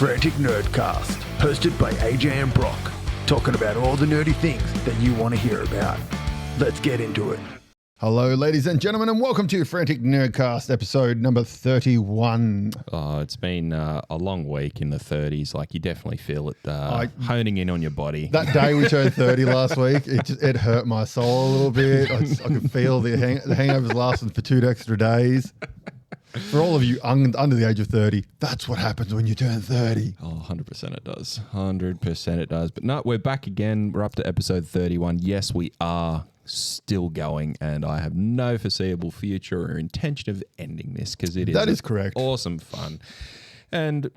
Frantic Nerdcast, hosted by AJ and Brock, talking about all the nerdy things that you want to hear about. Let's get into it. Hello, ladies and gentlemen, and welcome to Frantic Nerdcast, episode number 31. Oh, it's been a long week in the 30s. Like, you definitely feel it honing in on your body. That day we turned 30 last week, it hurt my soul a little bit. I could feel the hangovers lasting for 2 extra days. For all of you under the age of 30, that's what happens when you turn 30. Oh, 100% it does. 100% it does. But no, we're back again. We're up to episode 31. Yes, we are still going, and I have no foreseeable future or intention of ending this because that is correct. Awesome fun. And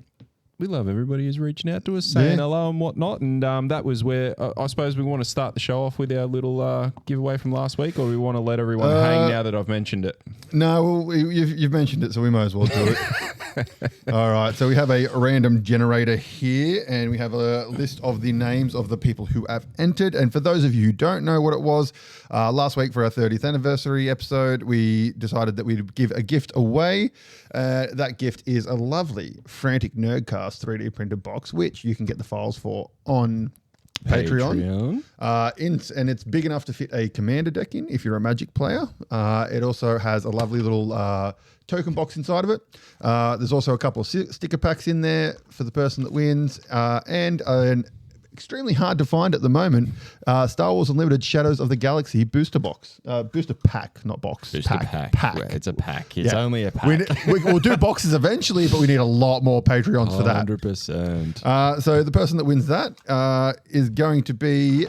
we love everybody who's reaching out to us, saying hello and whatnot. And that was where I suppose we want to start the show off with our little giveaway from last week, or we want to let everyone hang now that I've mentioned it? No, well, you've mentioned it, so we might as well do it. All right, so we have a random generator here, and we have a list of the names of the people who have entered. And for those of you who don't know what it was, last week for our 30th anniversary episode, we decided that we'd give a gift away. That gift is a lovely Frantic Nerdcast 3D printed box, which you can get the files for on Patreon. And it's big enough to fit a commander deck in if you're a Magic player. It also has a lovely little token box inside of it. There's also a couple of sticker packs in there for the person that wins, and an extremely hard to find at the moment Star Wars Unlimited Shadows of the Galaxy booster box. Booster pack, not box. Booster pack. Well, it's a pack. It's only a pack. We'll do boxes eventually, but we need a lot more Patreons for that. 100%. So the person that wins that is going to be,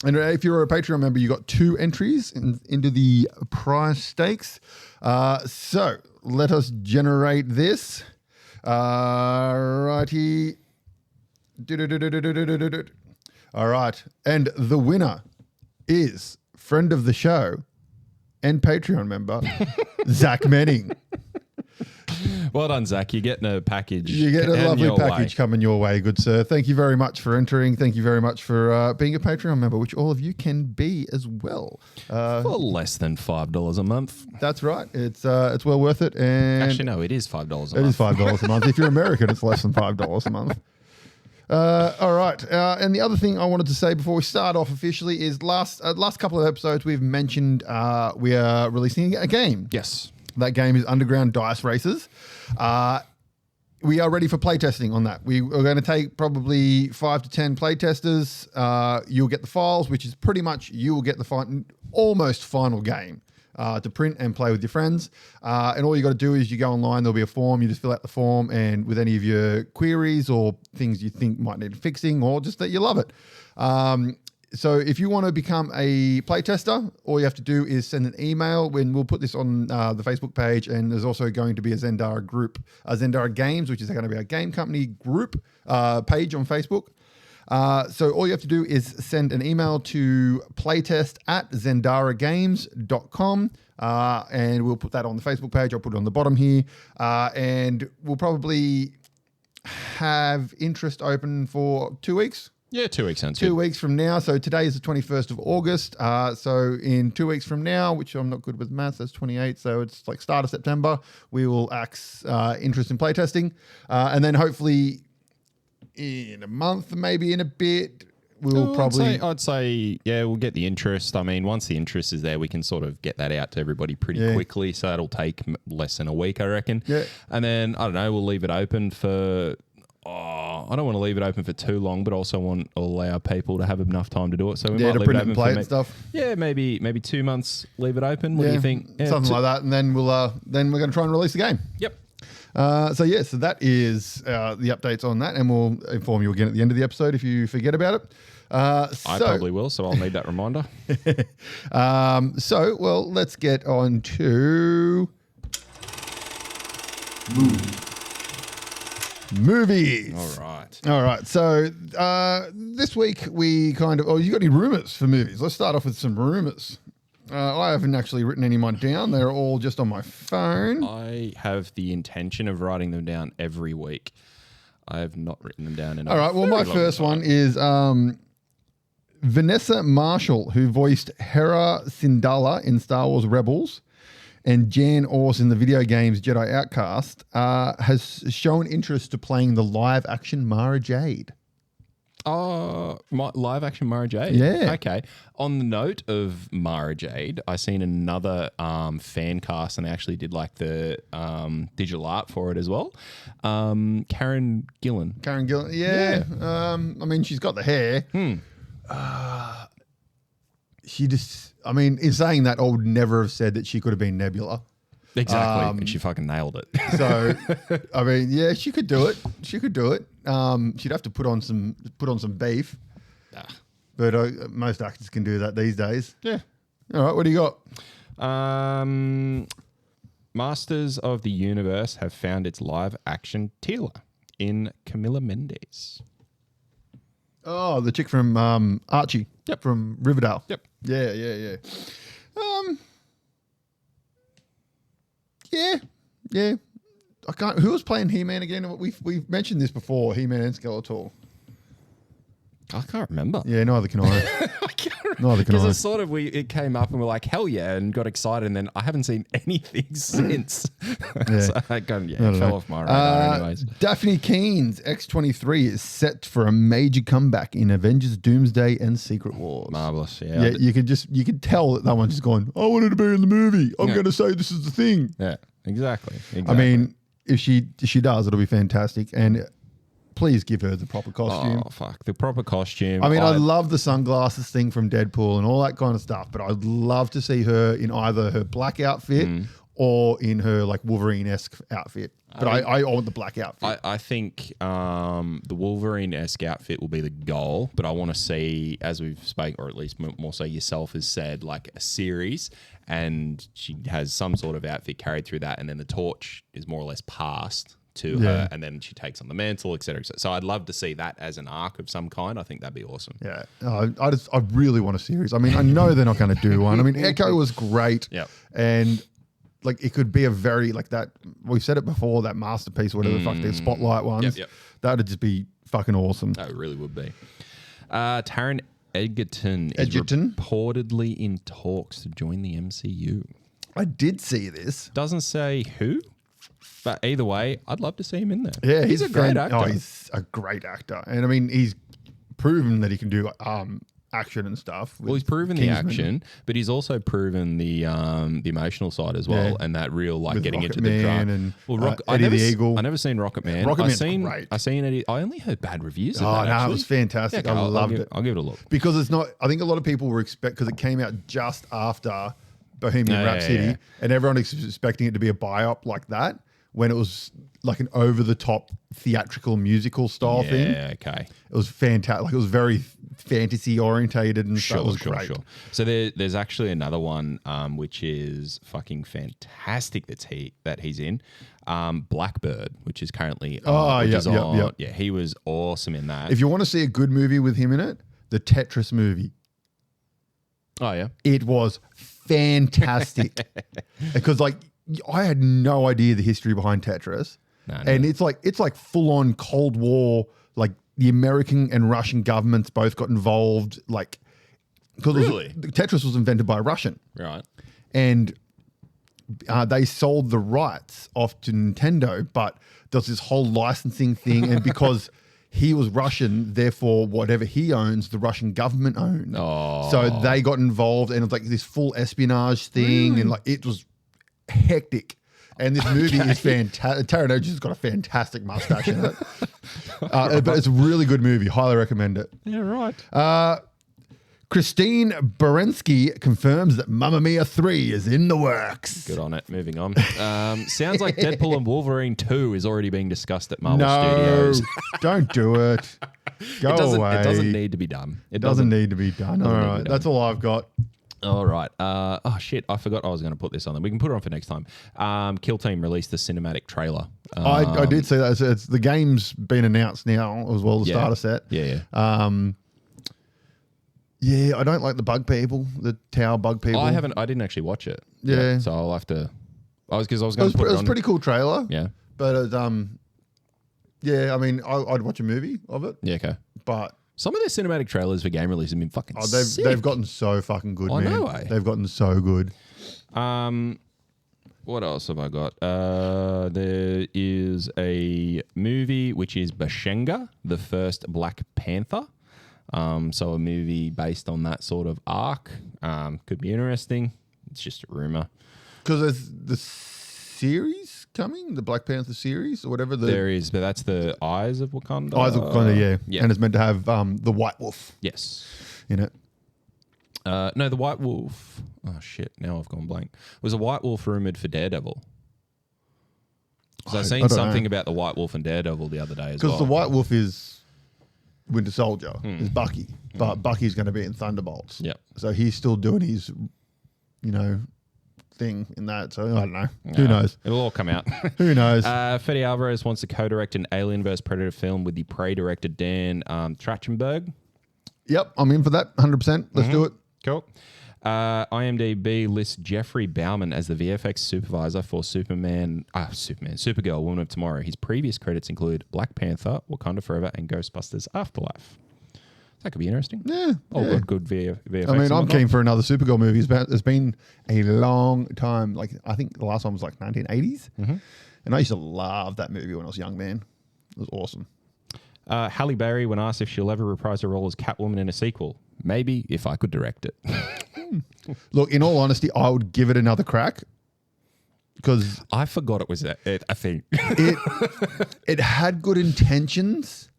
and if you're a Patreon member, you got 2 entries into the prize stakes. So let us generate this. Righty. All right. And the winner is friend of the show and Patreon member, Zach Menning. Well done, Zach. You're getting a package. You get a lovely package coming your way, good sir. Thank you very much for entering. Thank you very much for being a Patreon member, which all of you can be as well. For less than $5 a month. That's right. It's well worth it. And actually, no, it is $5 a month. It is $5 a month. If you're American, it's less than $5 a month. All right. And the other thing I wanted to say before we start off officially is last couple of episodes we've mentioned we are releasing a game. Yes. That game is Underground Dice Races. We are ready for playtesting on that. We are going to take probably 5 to 10 playtesters. You'll get the files, which is pretty much you will get the almost final game to print and play with your friends. And all you got to do is you go online, there'll be a form, you just fill out the form, and with any of your queries or things you think might need fixing or just that you love it. So if you want to become a playtester, all you have to do is send an email. When we'll put this on the Facebook page, and there's also going to be a Zendara group, Zendara Games, which is going to be a game company group page on Facebook. So all you have to do is send an email to playtest@zendaragames.com, and we'll put that on the Facebook page. I'll put it on the bottom here, and we'll probably have interest open for 2 weeks. Yeah, 2 weeks sounds 2 weeks from now. So today is the 21st of August. So in 2 weeks from now, which I'm not good with maths, that's 28. So it's like start of September, we will axe interest in playtesting. And then hopefully in a month, maybe in a bit, we'll I'd say, we'll get the interest. I mean, once the interest is there, we can sort of get that out to everybody pretty quickly. So it'll take less than a week, I reckon. Yeah. And then, I don't know, we'll leave it open for... I don't want to leave it open for too long, but also want to allow people to have enough time to do it. So we might to leave print it open and play for and stuff. Yeah, maybe 2 months. Leave it open. What do you think? Yeah, something like that, and then we're going to try and release the game. Yep. So that is the updates on that, and we'll inform you again at the end of the episode if you forget about it. I probably will, so I'll need that reminder. Let's get on to movies. All right. So this week we you got any rumors for movies? Let's start off with some rumors. I haven't actually written any of mine down. They're all just on my phone. I have the intention of writing them down every week. I have not written them down in all right. Well, my first one is Vanessa Marshall, who voiced Hera Syndulla in Star Wars Rebels, And Jan Ors in the video games Jedi Outcast has shown interest to playing the live action Mara Jade. Live action Mara Jade? Yeah. Okay. On the note of Mara Jade, I seen another fan cast and they actually did like the digital art for it as well. Karen Gillan. Yeah. I mean, she's got the hair. She just, I mean, in saying that, I would never have said that she could have been Nebula. Exactly. And she fucking nailed it. So, I mean, yeah, she could do it. She'd have to put on some beef. But most actors can do that these days. Yeah. All right, what do you got? Masters of the Universe have found its live action Teela in Camilla Mendes. Oh, the chick from Archie. Yep. From Riverdale. Yep. Yeah. Yeah. I can't. Who was playing He-Man again? We've mentioned this before. He-Man and Skeletor. I can't remember. Yeah, neither can I. I can't remember. Neither can Because I. it's sort of it came up and we're like, hell yeah, and got excited, and then I haven't seen anything since. So it fell off my radar anyways. Daphne Keen's X-23 is set for a major comeback in Avengers Doomsday and Secret Wars. Marvelous. Yeah, you could tell that one's just going, I wanted to be in the movie. I'm going to say this is the thing. Yeah, exactly. I mean, if she does, it'll be fantastic. And please give her the proper costume. Oh, fuck. The proper costume. I mean, I love the sunglasses thing from Deadpool and all that kind of stuff, but I'd love to see her in either her black outfit or in her like Wolverine-esque outfit. But I want the black outfit. I think the Wolverine-esque outfit will be the goal, but I want to see, as we've spoken, or at least more so yourself has said, like a series, and she has some sort of outfit carried through that, and then the torch is more or less passed to her, and then she takes on the mantle, etc. So I'd love to see that as an arc of some kind. I think that'd be awesome. Yeah, I really want a series. I mean, I know they're not going to do one. I mean, Echo was great, and like it could be a very like that. We've said it before, that masterpiece, whatever the fuck the Spotlight ones. That'd just be fucking awesome. That really would be. Taron Egerton is reportedly in talks to join the MCU. I did see this. Doesn't say who. But either way, I'd love to see him in there. Yeah, he's a great actor. Oh, he's a great actor. And I mean, he's proven that he can do action and stuff. Well, he's proven the action, but he's also proven the emotional side as well, and that real like with getting Rocket into the Man drama. and Eddie the Eagle. I never seen Rocket Man. Rocket Man's great. I seen Eddie. I only heard bad reviews of that. No, it was fantastic. Yeah, I loved it. I'll give it a look. Because it's not, I think a lot of people were because it came out just after Bohemian Rhapsody, and everyone was expecting it to be a biop like that, when it was like an over-the-top theatrical musical style thing. Yeah, okay. It was fantastic. Like, it was very fantasy-orientated and stuff. It was great. Sure. So there's actually another one which is fucking fantastic that he's in. Blackbird, which is currently on. Yeah, he was awesome in that. If you want to see a good movie with him in it, the Tetris movie. Oh, yeah? It was fantastic. Because, like, I had no idea the history behind Tetris. And it's like full on Cold War, like the American and Russian governments both got involved. Like, because Tetris was invented by a Russian. Right. And they sold the rights off to Nintendo, but there's this whole licensing thing. And because he was Russian, therefore whatever he owns, the Russian government owned. Oh. So they got involved, and it was like this full espionage thing. And like, it was hectic. And this movie is fantastic. Taron Egerton's got a fantastic mustache in it. But it's a really good movie. Highly recommend it. Yeah, right. Christine Baranski confirms that Mamma Mia 3 is in the works. Good on it. Moving on. Sounds like Deadpool and Wolverine 2 is already being discussed at Marvel Studios. Don't do it. Go away. It doesn't need to be done. It doesn't need to be done. All right. That's all I've got. All right. Oh, shit. I forgot I was going to put this on there. We can put it on for next time. Kill Team released the cinematic trailer. I did see that. It's the game's been announced now as well, the starter set. Yeah. Yeah, I don't like the bug people, the tower bug people. I didn't actually watch it. Yeah. So I'll have to. I was going to put it on. It was a pretty cool trailer. Yeah. But yeah, I mean, I'd watch a movie of it. Yeah, okay. But some of their cinematic trailers for game release have been fucking sick. They've gotten so fucking good, man. No way. They've gotten so good. What else have I got? There is a movie which is Bashenga, the first Black Panther. So a movie based on that sort of arc. Could be interesting. It's just a rumor. Because there's the series coming, the Black Panther series or whatever. There is, but that's the Eyes of Wakanda. Eyes of Wakanda, yeah. And it's meant to have the White Wolf Yes. in it. No, the White Wolf. Oh, shit. Now I've gone blank. Was a White Wolf rumored for Daredevil? Because I seen something about the White Wolf and Daredevil the other day as well. Because the White Wolf is Winter Soldier, is Bucky. But Bucky's going to be in Thunderbolts. Yep. So he's still doing his, thing in that. So I don't know. Who knows? It'll all come out. Who knows? Fede Alvarez wants to co-direct an Alien vs. Predator film with the Prey director Dan Trachtenberg. Yep, I'm in for that 100%. Let's do it. Cool. IMDb lists Jeffrey Bauman as the VFX supervisor for Supergirl, Woman of Tomorrow. His previous credits include Black Panther, Wakanda Forever, and Ghostbusters Afterlife. That could be interesting. Yeah. All good VFX. I mean, I'm keen for another Supergirl movie. It's been a long time. Like, I think the last one was like 1980s. And I used to love that movie when I was a young man. It was awesome. Halle Berry, when asked if she'll ever reprise her role as Catwoman in a sequel, maybe if I could direct it. Look, in all honesty, I would give it another crack because I forgot it was a thing. it had good intentions.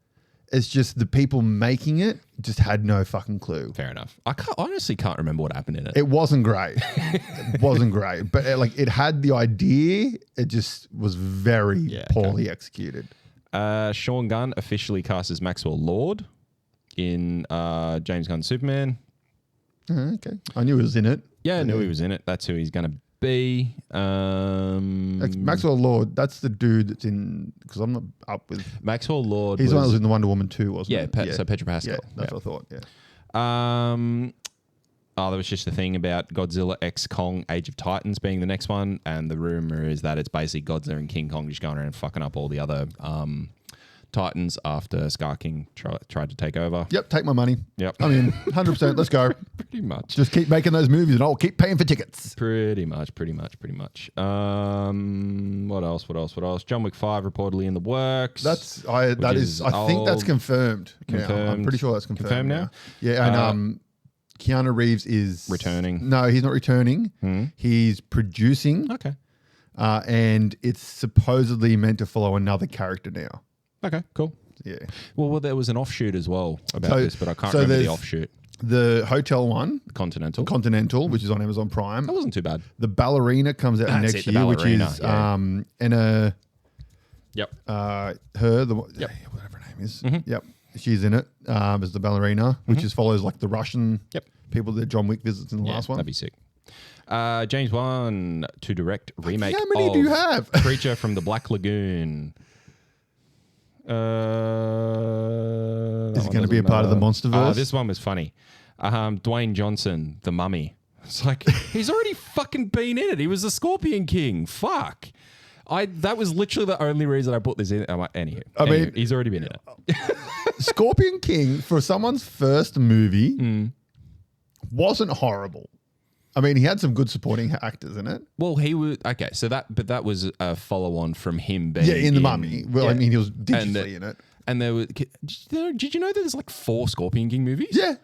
It's just the people making it just had no fucking clue. Fair enough. I honestly can't remember what happened in it. It wasn't great. It wasn't great. But it had the idea. It just was very poorly executed. Sean Gunn officially cast as Maxwell Lord in James Gunn's Superman. Okay. I knew he was in it. Yeah, I knew he was in it. That's who he's going to be. Maxwell Lord, that's the dude that's in, because I'm not up with. Maxwell Lord. He's the one that was in the Wonder Woman 2, wasn't he? So Pedro Pascal. Yeah, that's what I thought, yeah. There was just a thing about Godzilla X Kong Age of Titans being the next one, and the rumor is that it's basically Godzilla and King Kong just going around fucking up all the other Titans after Scar King tried to take over. Yep, take my money. Yep. I mean, 100%, let's go. Pretty much. Just keep making those movies and I'll keep paying for tickets. Pretty much. What else? John Wick 5 reportedly in the works. I think that's confirmed. Confirmed. I'm pretty sure that's confirmed now. Yeah, and Keanu Reeves is returning. No, he's not returning. He's producing. Okay. And it's supposedly meant to follow another character now. Okay, cool. Yeah. Well, there was an offshoot as well about this, but I can't remember the offshoot. The hotel one, Continental, which is on Amazon Prime. That wasn't too bad. The Ballerina comes out next year, which is Anna. Yep. Whatever her name is. Yep. She's in it as the ballerina, which follows like the Russian people that John Wick visits in the last one. That'd be sick. James Wan to direct remake. How many do you have? Creature from the Black Lagoon. Is it going to be a part of the Monsterverse? This one was funny. Dwayne Johnson, the Mummy. It's like he's already fucking been in it. He was the Scorpion King. Fuck. That was literally the only reason I put this in. I'm like, anyway, he's already been in it. Scorpion King for someone's first movie wasn't horrible. I mean, he had some good supporting actors in it. Well, he was okay. So that was a follow-on from him being in The Mummy. Well, I mean, he was digitally in it. And there was. Did you know that there's like 4 Scorpion King movies? Yeah.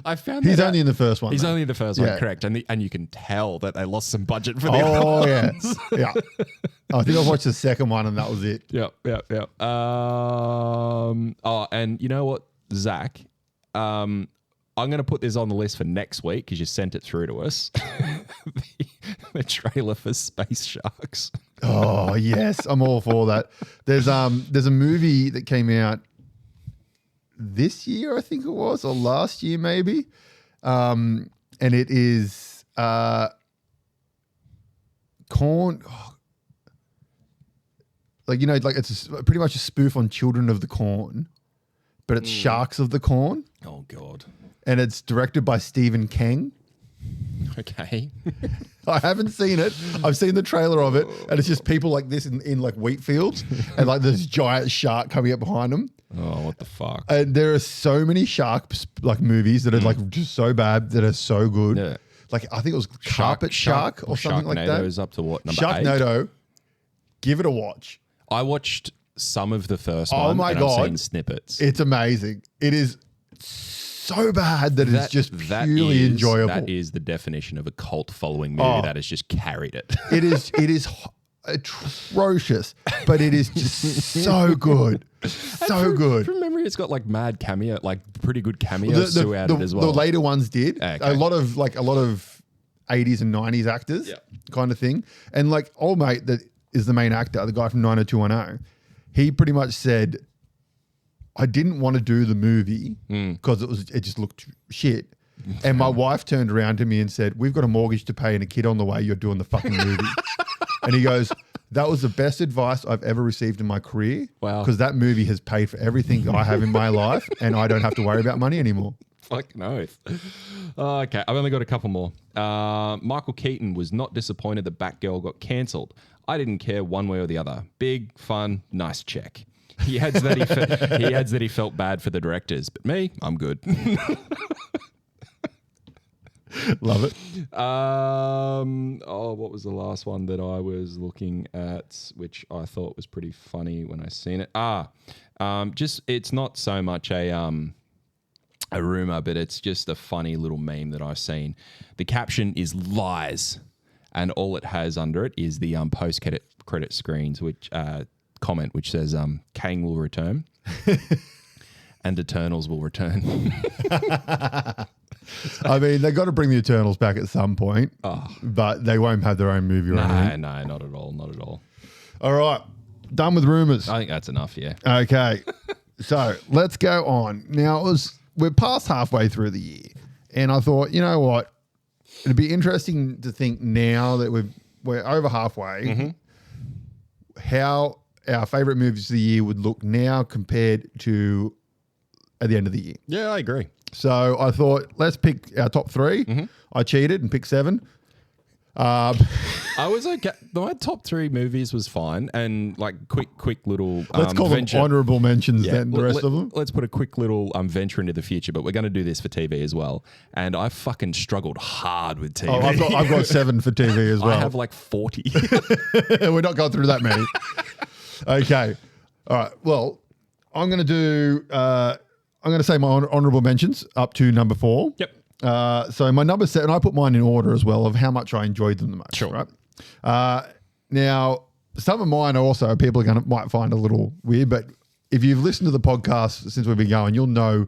I found he's only in the first one. He's only in the first one, correct? And you can tell that they lost some budget for the other ones. Yeah. I think I watched the second one and that was it. Yep. And you know what, Zach? I'm going to put this on the list for next week because you sent it through to us. the trailer for Space Sharks. Oh, yes. I'm all for that. There's a movie that came out this year, I think it was, or last year maybe. And it is corn. It's pretty much a spoof on Children of the Corn, but it's Sharks of the Corn. Oh, God. And it's directed by Stephen King. Okay. I haven't seen it. I've seen the trailer of it, and it's just people like this in like wheat fields, and like this giant shark coming up behind them. Oh, what the fuck! And there are so many shark like movies that are like just so bad that are so good. Yeah. like I think it was Carpet Shark or something like that. Sharknado's up to what, number 8? Sharknado, give it a watch. I watched some of the first one. Oh my God. I've seen snippets. It's amazing. It is so bad that it's just purely enjoyable. That is the definition of a cult following movie that has just carried it. It is atrocious, but it is just so good. So good. From memory, it's got like mad cameo, like pretty good cameos throughout it as well. The later ones did. Okay. A lot of 80s and 90s actors kind of thing. And like old mate that is the main actor, the guy from 90210, he pretty much said, I didn't want to do the movie because it just looked shit. And my wife turned around to me and said, we've got a mortgage to pay and a kid on the way. You're doing the fucking movie. And he goes, that was the best advice I've ever received in my career. Wow. Because that movie has paid for everything I have in my life and I don't have to worry about money anymore. Fucking oath. Okay, I've only got a couple more. Michael Keaton was not disappointed that Batgirl got cancelled. I didn't care one way or the other. Big, fun, nice check. He adds that he felt bad for the directors, but me, I'm good. Love it. What was the last one that I was looking at, which I thought was pretty funny when I seen it? Just it's not so much a rumor, but it's just a funny little meme that I've seen. The caption is lies, and all it has under it is the post credit screens, which comment which says Kang will return and Eternals will return. I mean, they got to bring the Eternals back at some point, but they won't have their own movie. No, not at all. Not at all. All right. Done with rumors. I think that's enough, yeah. Okay. So let's go on. Now, we're past halfway through the year, and I thought, you know what? It'd be interesting to think now that we're over halfway, how our favourite movies of the year would look now compared to at the end of the year. Yeah, I agree. So I thought, let's pick our top 3. I cheated and picked 7. I was okay. My top 3 movies was fine, and like quick little. Let's call venture. them honourable mentions. Then the rest of them. Let's put a quick little venture into the future, but we're going to do this for TV as well. And I fucking struggled hard with TV. Oh, I've got 7 for TV as well. I have like 40. We're not going through that many. Okay. All right. Well, I'm going to do. I'm going to say my honourable mentions up to number 4. Yep. So my number 7, I put mine in order as well of how much I enjoyed them the most. Sure. Right. Now, some of mine are also people might find a little weird, but if you've listened to the podcast since we've been going, you'll know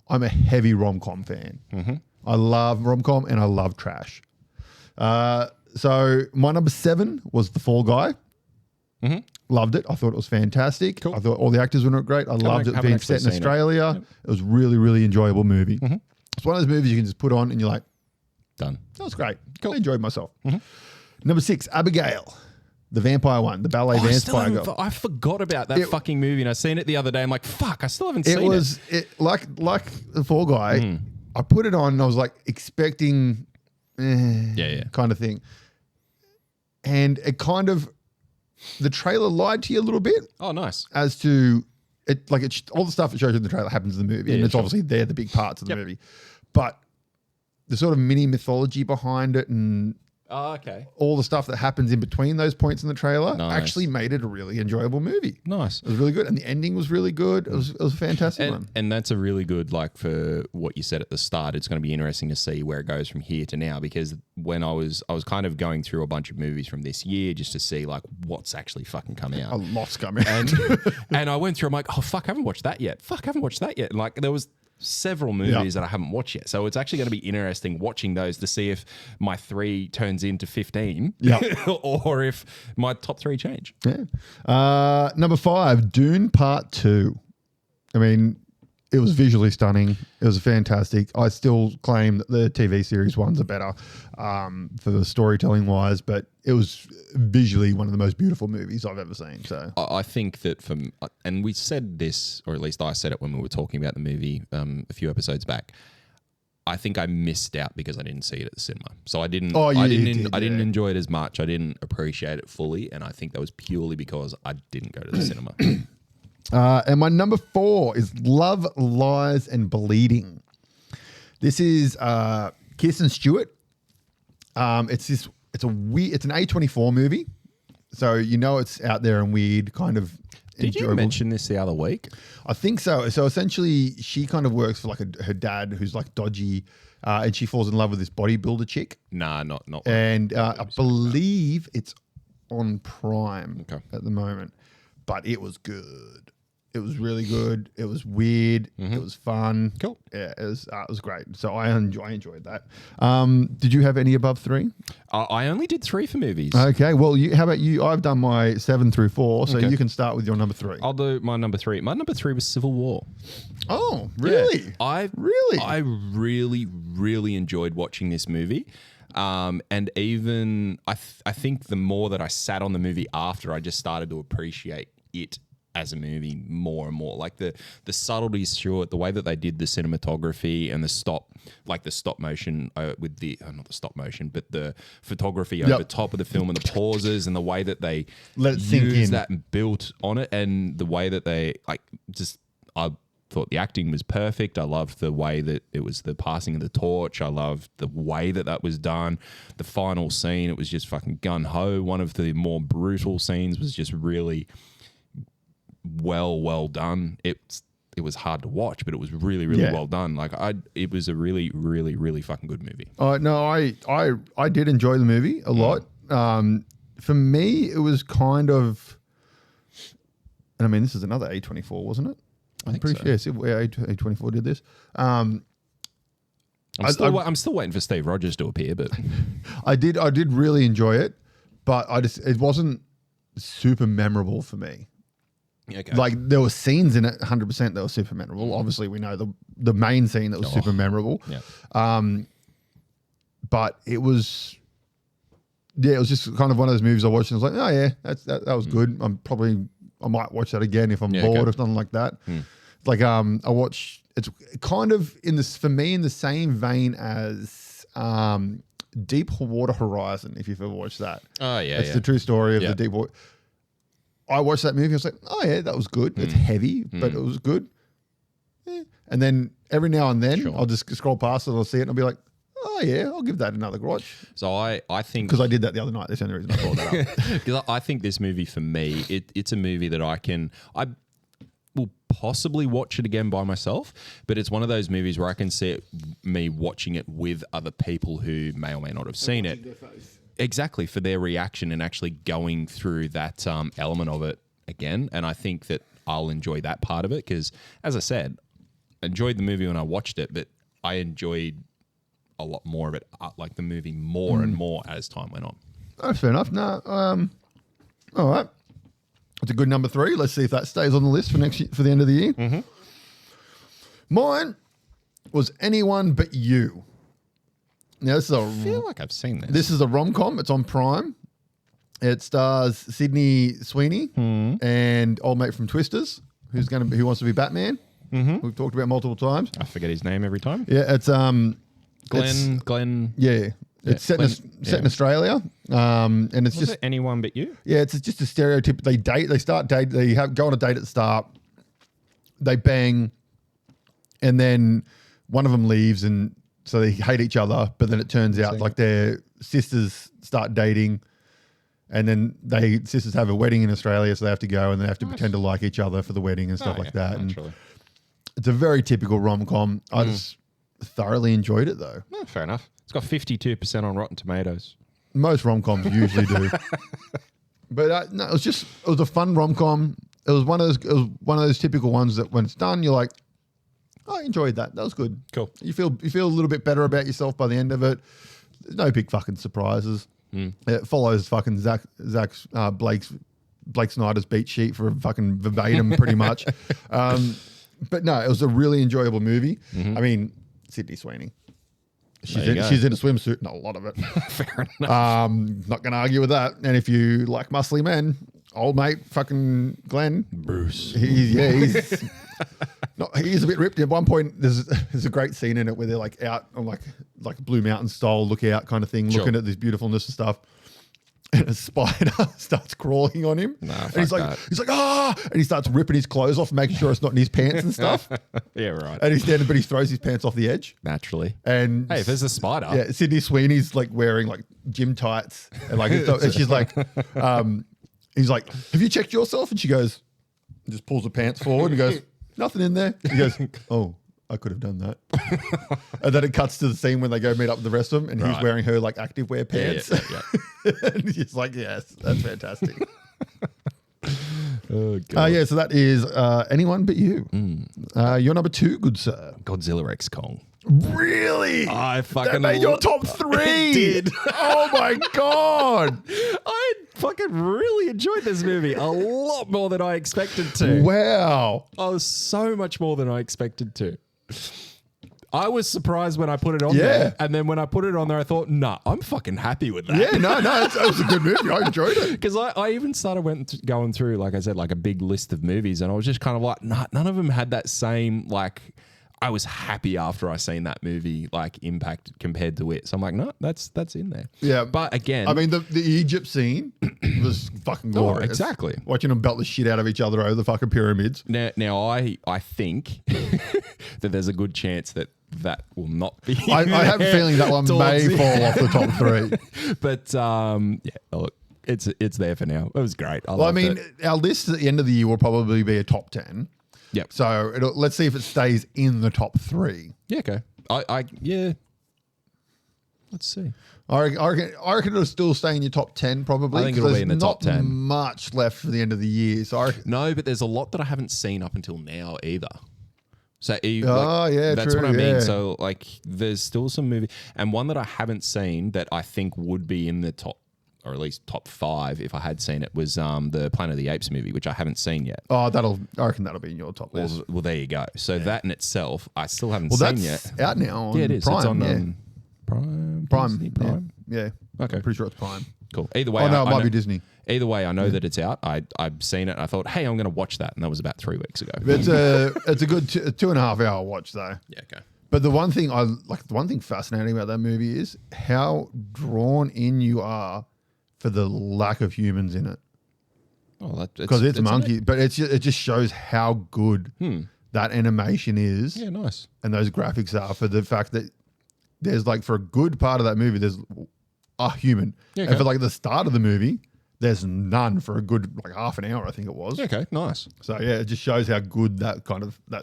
I'm a heavy rom-com fan. I love rom-com and I love trash. So my number 7 was The Fall Guy. Loved it. I thought it was fantastic. Cool. I thought all the actors were great. I loved it being set in Australia. Yep. It was really, really enjoyable movie. It's one of those movies you can just put on and you're like, Done. that was great. Cool. I enjoyed myself. Number 6, Abigail, the vampire one, the ballet vampire girl. I forgot about that fucking movie, and I seen it the other day. I'm like, fuck, I still haven't seen it. It like The Fall Guy. I put it on and I was like expecting kind of thing. And it kind of, the trailer lied to you a little bit. Oh, nice. As to it, like all the stuff it shows you in the trailer happens in the movie, and it's obviously they're the big parts of the movie. But the sort of mini mythology behind it and all the stuff that happens in between those points in the trailer actually made it a really enjoyable movie. Nice. It was really good, and the ending was really good. It was a fantastic one. And that's a really good, like, for what you said at the start, it's going to be interesting to see where it goes from here to now, because when I was kind of going through a bunch of movies from this year just to see like what's actually fucking come out. A lot's coming out. And I went through, I'm like, oh fuck, I haven't watched that yet. And like there was several movies that I haven't watched yet. So it's actually going to be interesting watching those to see if my 3 turns into 15 or if my top 3 change. Yeah. Number 5, Dune Part 2. I mean, it was visually stunning. It was fantastic. I still claim that the TV series ones are better for the storytelling wise, but it was visually one of the most beautiful movies I've ever seen. So I think that and we said this, or at least I said it when we were talking about the movie a few episodes back. I think I missed out because I didn't see it at the cinema. So I didn't enjoy it as much. I didn't appreciate it fully, and I think that was purely because I didn't go to the cinema. And my number 4 is Love, Lies and Bleeding. This is Kirsten Stewart It's an A24 movie, so it's out there and weird, kind of. Did you mention this the other week? I think so. So essentially, she kind of works for like her dad, who's like dodgy, and she falls in love with this bodybuilder chick. Nah, not. And I believe it's on Prime at the moment, but it was good. It was really good. It was weird. It was fun. Cool. Yeah, it was great. So I enjoyed that. Did you have any above 3? I only did 3 for movies. Okay. Well, how about you? I've done my 7 through 4, so you can start with your number 3. I'll do my number 3. My number 3 was Civil War. Oh, really? Yeah, I really enjoyed watching this movie. And even I think the more that I sat on the movie after, I just started to appreciate it as a movie more and more. Like the subtleties through it, the way that they did the cinematography and the stop motion with the not the stop motion, but the photography over top of the film and the pauses and the way that they let it sink in that and built on it, and the way that they I thought the acting was perfect. I loved the way that it was the passing of the torch. I loved the way that was done. The final scene, it was just fucking gun-ho. One of the more brutal scenes was just really well done. It was hard to watch, but it was really well done. Like it was a really fucking good movie. No, I did enjoy the movie a lot. For me, it was kind of, and I mean, this is another A24, wasn't it? I'm pretty sure. Yes, A24 did this. I'm still waiting for Steve Rogers to appear, but I did really enjoy it, but it wasn't super memorable for me. Okay. Like there were scenes in it, 100% that were super memorable. Obviously, we know the main scene that was super memorable. Yeah. But it was just kind of one of those movies I watched and I was like, oh yeah, that was good. I might watch that again if I'm bored or something like that. Like it's kind of for me in the same vein as Deepwater Horizon, if you've ever watched that. Oh yeah. It's the true story of the Deepwater. I watched that movie. I was like, oh yeah, that was good. It's heavy, but it was good. Yeah. And then every now and then I'll just scroll past it and I'll see it and I'll be like, oh yeah, I'll give that another watch. So I think... Because I did that the other night. That's the only reason I brought that up. Because I think this movie for me, it's a movie that I will possibly watch it again by myself, but it's one of those movies where I can see me watching it with other people who may or may not have seen it. Exactly, for their reaction and actually going through that element of it again. And I think that I'll enjoy that part of it because, as I said, I enjoyed the movie when I watched it, but I enjoyed a lot more of it, like the movie more and more as time went on. Oh, fair enough. No, all right. It's a good number 3. Let's see if that stays on the list for the end of the year. Mine was Anyone But You. Now, I feel like I've seen this. This is a rom-com. It's on Prime. It stars Sydney Sweeney and old mate from Twisters, who wants to be Batman. We've talked about multiple times. I forget his name every time. Yeah, it's Glenn. Yeah, it's set in Australia, and it's Was it Anyone But You? Yeah, it's just a stereotype. They date. They start date. They go on a date at the start. They bang, and then one of them leaves, and so they hate each other. But then it turns out like their sisters start dating, and then sisters have a wedding in Australia, so they have to go and they have to pretend to like each other for the wedding and stuff like that. Naturally. And it's a very typical rom-com. I just thoroughly enjoyed it though. No, fair enough. It's got 52% on Rotten Tomatoes. Most rom-coms usually do. But no, it was a fun rom-com. It was one of those typical ones that when it's done, you're like, oh, I enjoyed that. That was good. Cool. You feel a little bit better about yourself by the end of it. There's no big fucking surprises. It follows fucking Blake Snyder's beat sheet for a fucking verbatim pretty much. But no, it was a really enjoyable movie. I mean, Sydney Sweeney. She's in a swimsuit, not a lot of it. Fair enough. Not going to argue with that. And if you like muscly men, old mate fucking Glenn. Bruce. He's a bit ripped. At one point, there's a great scene in it where they're like out on like Blue Mountain style lookout kind of thing, looking at this beautifulness and stuff. and a spider starts crawling on him. Nah, and he's like, that. ah, and he starts ripping his clothes off, making sure it's not in his pants and stuff. Yeah, right. And he's standing, but he throws his pants off the edge. Naturally. And Hey, if there's a spider. yeah, Sydney Sweeney's like wearing like gym tights and like, and she's like, he's like, have you checked yourself? And she goes, just pulls her pants forward and goes, nothing in there. He goes, oh, I could have done that. And then it cuts to the scene when they go meet up with the rest of them, and he's wearing her like activewear pants. Yeah. And he's like, yes, that's fantastic. Oh, God. Yeah, so that is Anyone But You. Your number 2, good sir. Godzilla X Kong. Really? I fucking That made your top 3. It did. Oh my God. I fucking really enjoyed this movie a lot more than I expected to. Wow. Oh, so much more than I expected to. I was surprised when I put it on there. And then when I put it on there, I thought, nah, I'm fucking happy with that. Yeah, no, it was a good movie. I enjoyed it. Because I even started going through, like I said, like a big list of movies. And I was just kind of like, nah, none of them had that same, like, I was happy after I seen that movie, like, impact compared to it. So I'm like, no, that's in there. Yeah. But again. I mean, the Egypt scene was fucking glorious. Exactly. Watching them belt the shit out of each other over the fucking pyramids. Now I think that there's a good chance that will not be. I have a feeling that one may fall off the top 3. But yeah, look, it's there for now. It was great. I mean, our list at the end of the year will probably be a top 10. Yep. So let's see if it stays in the top 3. Yeah. Okay. Yeah. Let's see. I reckon it'll still stay in your top 10 probably. I think it'll be in the top 10. Not much left for the end of the year. So No, but there's a lot that I haven't seen up until now either. So yeah, that's true, what I mean. yeah. So like, there's still some movie, and one that I haven't seen that I think would be in the top, or at least top 5 if I had seen it, was the Planet of the Apes movie, which I haven't seen yet. I reckon that'll be in your top list. Well, there you go. So that in itself, I still haven't seen yet. That's out now on Yeah, it is. Prime. It's on yeah. Prime. Disney Prime. Yeah. Okay. I'm pretty sure it's Prime. Cool. Either way, Oh, no, it I might know, be Disney. Either way, I know that it's out. I've seen it. And I thought, hey, I'm going to watch that, and that was about 3 weeks ago. It's a good 2.5 hour watch though. Yeah. Okay. But the one thing fascinating about that movie is how drawn in you are for the lack of humans in it. Oh, because it's monkey, but it just shows how good that animation is. Yeah, nice. And those graphics are, for the fact that there's like, for a good part of that movie, there's a human. Yeah, okay. And for like the start of the movie, there's none for a good like half an hour, I think it was. Okay, nice. So yeah, it just shows how good that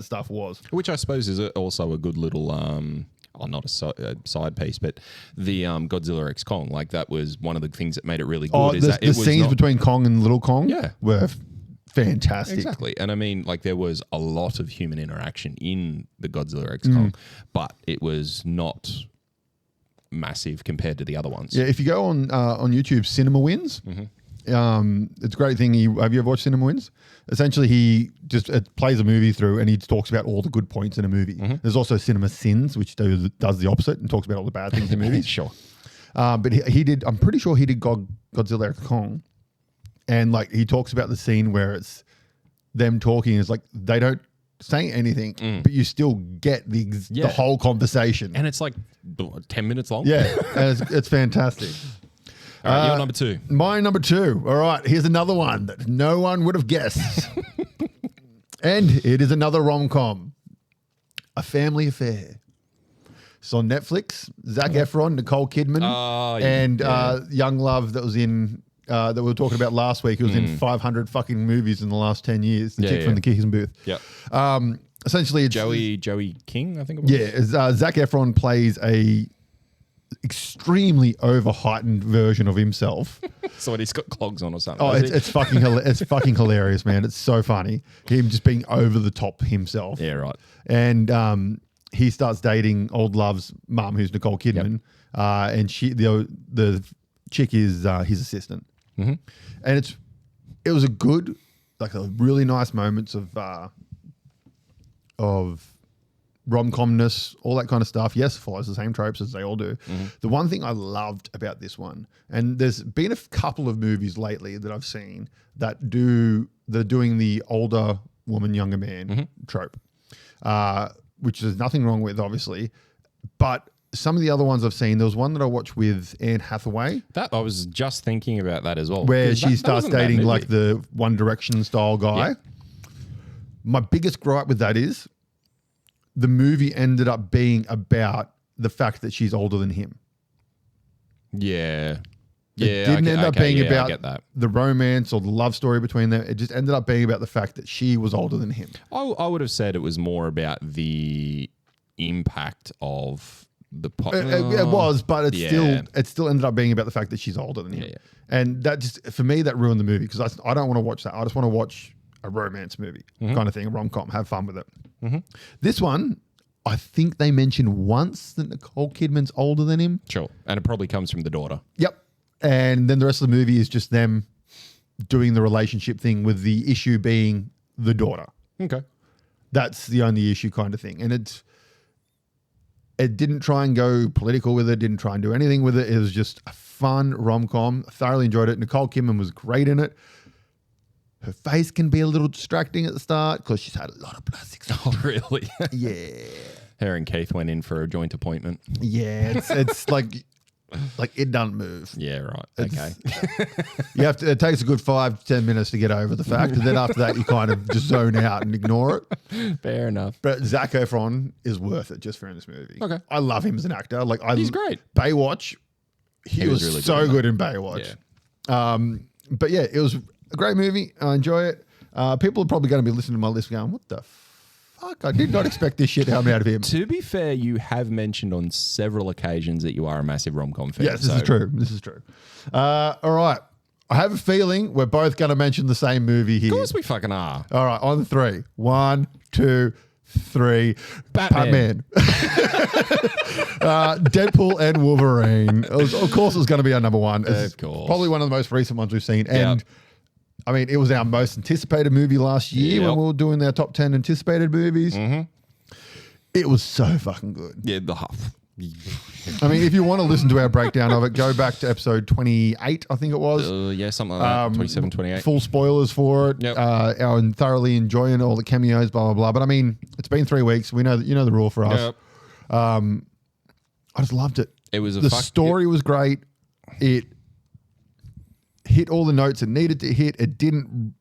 stuff was. Which I suppose is also a good little, not a side piece, but the Godzilla X Kong, like that was one of the things that made it really good. The scenes between Kong and Little Kong were fantastic. Exactly. And I mean, like, there was a lot of human interaction in the Godzilla X Kong, but it was not massive compared to the other ones. Yeah, if you go on YouTube, Cinema Wins, it's a great thing. Have you ever watched Cinema Wins? Essentially, he just plays a movie through and he talks about all the good points in a movie. There's also Cinema Sins, which does the opposite and talks about all the bad things in movies. Sure. But he did, I'm pretty sure he did Godzilla X Kong. And like, he talks about the scene where it's them talking. It's like, they don't say anything, but you still get the whole conversation. And it's like 10 minutes long. Yeah, and it's fantastic. All right, your number 2. My number 2. All right, here's another one that no one would have guessed. And it is another rom-com. A Family Affair. It's on Netflix. Zac Efron, Nicole Kidman, and Young Love that was in... that we were talking about last week. It was in 500 fucking movies in the last 10 years. The chick from the Kissing Booth. Yeah. Essentially, it's Joey King, I think it was. Yeah, Zac Efron plays a extremely over-heightened version of himself. So he's got clogs on or something. Oh, it's fucking hilarious, man. It's so funny. Him just being over the top himself. Yeah, right. And he starts dating old love's mum, who's Nicole Kidman, and the chick is his assistant. And it was a really nice moments of rom-comness, all that kind of stuff. Yes, follows the same tropes as they all do. The one thing I loved about this one, and there's been a couple of movies lately that I've seen that they're doing the older woman, younger man trope, which there's nothing wrong with, obviously, but some of the other ones I've seen, there was one that I watched with Anne Hathaway That I was just thinking about that as well. where 'Cause she that starts wasn't a bad dating movie. like the One Direction style guy. Yeah. My biggest gripe with that is the movie ended up being about the fact that she's older than him. Yeah. It didn't end up being I get about that. the romance or the love story between them. It just ended up being about the fact that she was older than him. I would have said it was more about the impact of the It was, but Yeah. it still ended up being about the fact that she's older than him. Yeah. And that just, for me, that ruined the movie because I don't want to watch that. I just want to watch a romance movie kind of thing, a rom-com, have fun with it. This one, I think they mentioned once that Nicole Kidman's older than him. Sure. And it probably comes from the daughter. Yep. And then the rest of the movie is just them doing the relationship thing with the issue being the daughter. Okay. That's the only issue kind of thing. And it didn't try and go political with it, didn't try and do anything with it. It was just a fun rom-com. I thoroughly enjoyed it. Nicole Kidman was great in it. Her face can be a little distracting at the start because she's had a lot of plastic surgery. Oh, really? Yeah. Her and Keith went in for a joint appointment. Yeah. It's like it doesn't move. Yeah, right. Okay. You have to. It takes a good 5 to 10 minutes to get over the fact, and then after that, you kind of just zone out and ignore it. Fair enough. But Zac Efron is worth it just for in this movie. Okay. I love him as an actor. He's great. Baywatch, he was really so good good in Baywatch. But yeah, it was a great movie. I enjoy it. People are probably going to be listening to my list going, "What the fuck? I did not expect this shit out of him." To be fair, you have mentioned on several occasions that you are a massive rom-com fan. Yes, this is true. This is true. All right. I have a feeling we're both going to mention the same movie here. Of course we fucking are. All right, on 3. 1, 2, 3. Batman. Deadpool and Wolverine. Of course, it was going to be our number one. It's Of course. probably one of the most recent ones we've seen. And I mean, it was our most anticipated movie last year when we were doing our top 10 anticipated movies. It was so fucking good. Yeah, the Huff. I mean, if you want to listen to our breakdown of it, go back to episode 28, I think it was. Yeah, something like that. 27, 28. Full spoilers for it. Yep. Our thoroughly enjoying all the cameos, blah, blah, blah. But I mean, it's been 3 weeks. We know that you know the rule for us. Yep. I just loved it. It was The story was great. It hit all the notes it needed to hit. It didn't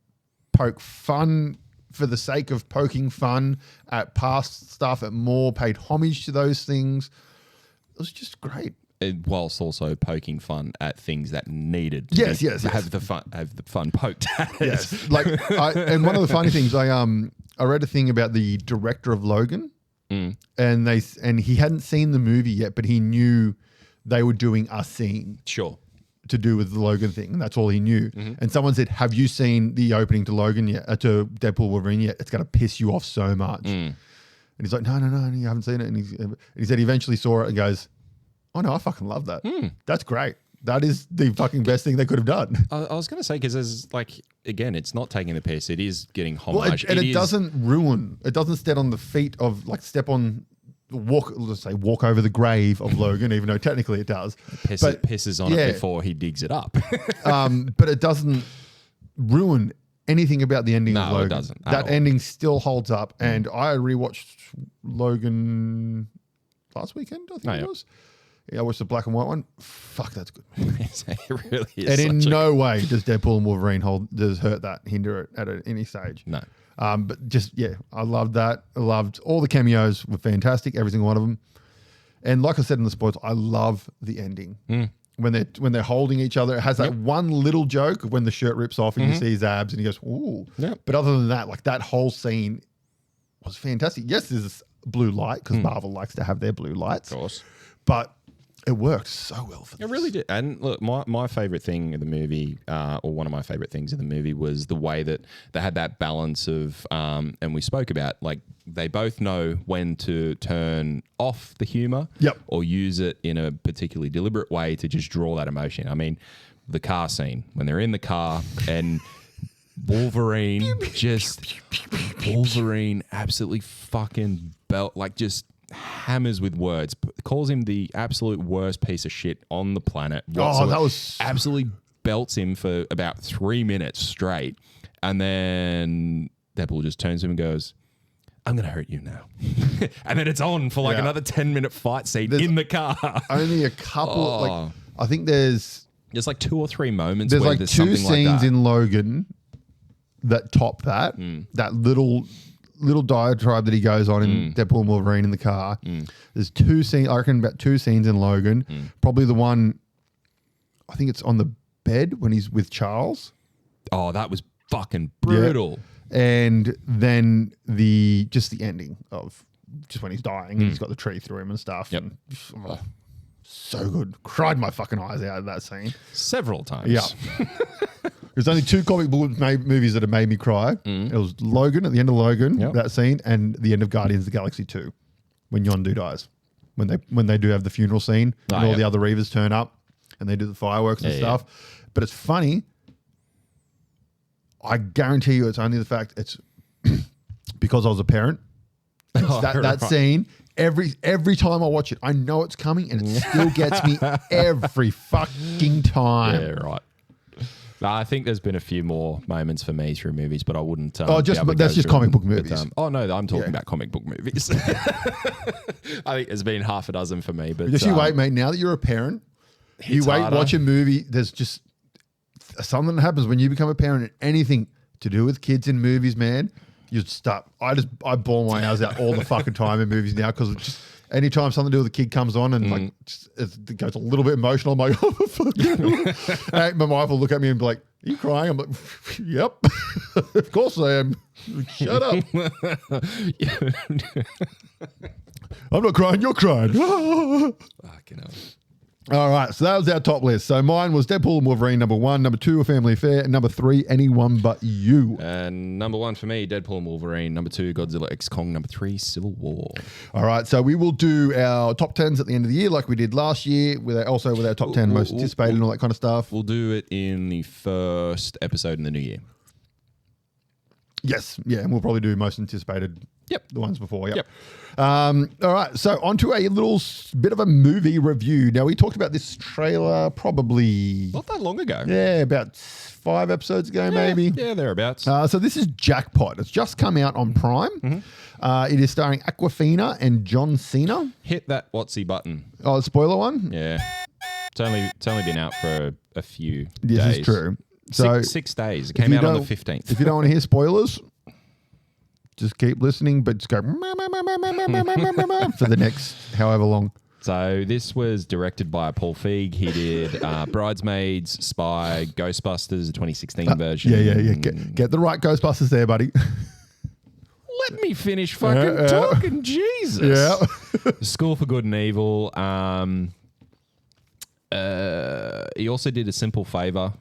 poke fun for the sake of poking fun at past stuff. It more paid homage to those things. It was just great. Whilst also poking fun at things that needed to Yes, yes. have the fun poked at it. Yes. And one of the funny things, I read a thing about the director of Logan, and he hadn't seen the movie yet, but he knew they were doing a scene Sure. to do with the Logan thing, and that's all he knew. And someone said, "Have you seen the opening to Logan yet? To Deadpool Wolverine yet? It's going to piss you off so much." And he's like, "No, you haven't seen it." And he said he eventually saw it and goes, "Oh no, I fucking love that. That's great. That is the fucking best thing they could have done." I was going to say, because there's again, it's not taking the piss. It is getting Well, homage. it doesn't ruin. It doesn't step on the feet of walk over the grave of Logan, even though technically it does. Pisses on it before he digs it up. But it doesn't ruin anything about the ending of No, it Logan. doesn't at That all. ending still holds up. And I rewatched Logan last weekend, I think it was. Yeah, I watched the black and white one. Fuck, that's good. It really is. And in no way does Deadpool and Wolverine hinder it at any stage. No. But just, I loved that. I loved all the cameos were fantastic, every single one of them. And like I said in the spoilers, I love the ending. When they're holding each other. It has that one little joke of when the shirt rips off and you see his abs and he goes, "Ooh." Yep. But other than that, that whole scene was fantastic. Yes, there's this blue light because Marvel likes to have their blue lights. Of course. But it worked so well for this. It really did. And look, my favorite thing in the movie, or one of my favorite things in the movie, was the way that they had that balance of, and we spoke about, they both know when to turn off the humor or use it in a particularly deliberate way to just draw that emotion. I mean, the car scene, when they're in the car and Wolverine absolutely fucking just hammers with words, calls him the absolute worst piece of shit on the planet. That was Absolutely belts him for about 3 minutes straight. And then Deadpool just turns to him and goes, I'm going to hurt you now. And then it's on for like another 10-minute fight scene in the car. Only a couple, like, I think there's like 2 or 3 moments there's where like there's 2 something like scenes that. in Logan that top that. That little diatribe that he goes on in Deadpool and Wolverine in the car. There's 2 scenes, I reckon about 2 scenes in Logan. Probably the one, I think it's on the bed when he's with Charles. Oh, that was fucking brutal. Yeah. And then the ending of just when he's dying and he's got the tree through him and stuff. Yep. And, so good. Cried my fucking eyes out of that scene. Several times. Yeah. There's only 2 comic book movies that have made me cry. It was Logan, at the end of Logan, that scene, and the end of Guardians of the Galaxy 2, when Yondu dies. When they do have the funeral scene and all the other Reavers turn up and they do the fireworks and stuff. But it's funny. I guarantee you it's only the fact it's because I was a parent. That scene, every time I watch it, I know it's coming and it still gets me every fucking time. Yeah, right. I think there's been a few more moments for me through movies, but I wouldn't. That's just comic book movies. No, I'm talking about comic book movies. I think there's been half a dozen for me. But just you wait, mate. Now that you're a parent, you wait, watch a movie. There's just something that happens when you become a parent and anything to do with kids in movies, man. You stop. I bawl my eyes out all the fucking time in movies now because just anytime something to do with a kid comes on and like it goes a little bit emotional, I'm like, oh fuck. My wife will look at me and be like, "Are you crying?" I'm like, "Yep, of course I am." Shut up. I'm not crying. You're crying. Fucking hell. All right, so that was our top list. So mine was Deadpool and Wolverine, number 1. Number 2, A Family Affair. And number 3, Anyone But You. And number 1 for me, Deadpool and Wolverine. Number 2, Godzilla x Kong. Number 3, Civil War. All right, so we will do our top 10s at the end of the year like we did last year, with our top 10 most anticipated and all that kind of stuff. We'll do it in the first episode in the new year. Yes, yeah, and we'll probably do most anticipated. Yep. The ones before, yep. All right, so on to a little bit of a movie review. Now, we talked about this trailer probably... Not that long ago. Yeah, about 5 episodes ago, maybe. Yeah, thereabouts. So this is Jackpot. It's just come out on Prime. It is starring Awkwafina and John Cena. Hit that whatsy button. Oh, spoiler one? Yeah. It's only been out for a few days. This is true. So 6 days. It came out on the 15th. If you don't want to hear spoilers... Just keep listening, but just go for the next however long. So this was directed by Paul Feig. He did Bridesmaids, Spy, Ghostbusters, the 2016 version. Yeah. Get the right Ghostbusters there, buddy. Let me finish fucking talking. Jesus. Yeah. School for Good and Evil. He also did A Simple Favor.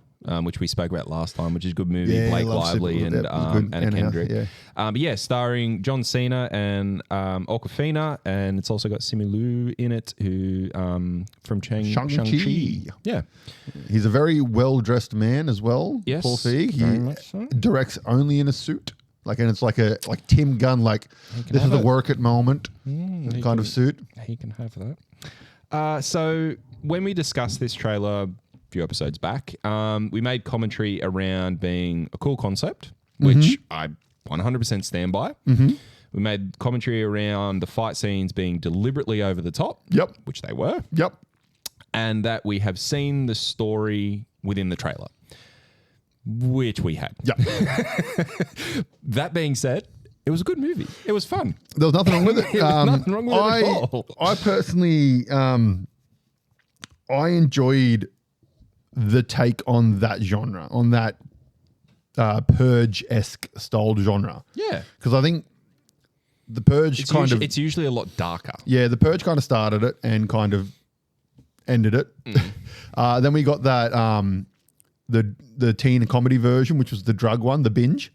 Which we spoke about last time, which is a good movie. Yeah, Blake Lively and Anna Kendrick. Starring John Cena and Awkwafina, and it's also got Simu Liu in it, who from Shang-Chi. Yeah. He's a very well-dressed man as well, Yes, Paul Feig. very much so. Directs only in a suit. And it's like Tim Gunn, this is the work at moment kind of suit. He can have that. So when we discussed this trailer few episodes back, we made commentary around being a cool concept, which I 100% stand by. We made commentary around the fight scenes being deliberately over the top, which they were, and that we have seen the story within the trailer, which we had. That being said, it was a good movie. It was fun. There was nothing wrong with it. Nothing wrong with it at all. I personally, I enjoyed the take on that genre, on that Purge-esque style genre. Yeah. Because I think the Purge it's usually a lot darker. Yeah, the Purge kind of started it and kind of ended it. Then we got that the teen comedy version, which was the drug one, The Binge.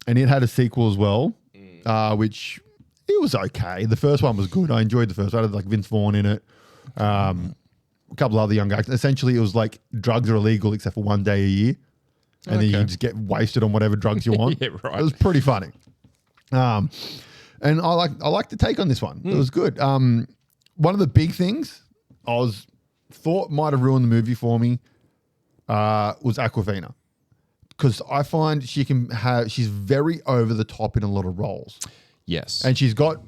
And it had a sequel as well, which it was okay. The first one was good. I enjoyed the first one. It had like Vince Vaughn in it. A couple of other young guys. Essentially, it was like drugs are illegal except for 1 day a year. And then you can just get wasted on whatever drugs you want. Yeah, right. It was pretty funny. And I like the take on this one. It was good. One of the big things I thought might have ruined the movie for me was Awkwafina. because I find she's very over the top in a lot of roles. Yes. And she's got,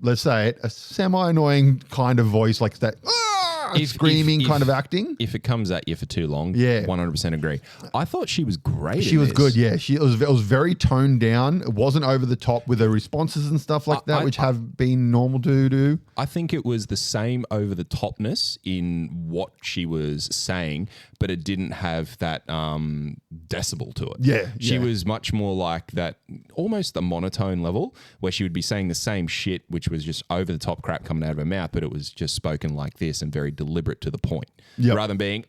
let's say it, a semi-annoying kind of voice like that. Screaming kind of acting. If it comes at you for too long, yeah, 100% agree. I thought she was great. She was good, yeah. It was very toned down. It wasn't over the top with her responses and stuff like that, which have been normal to do. I think it was the same over the topness in what she was saying, but it didn't have that decibel to it. Yeah, she was much more like that, almost the monotone level, where she would be saying the same shit, which was just over the top crap coming out of her mouth, but it was just spoken like this and very deliberate to the point, rather than being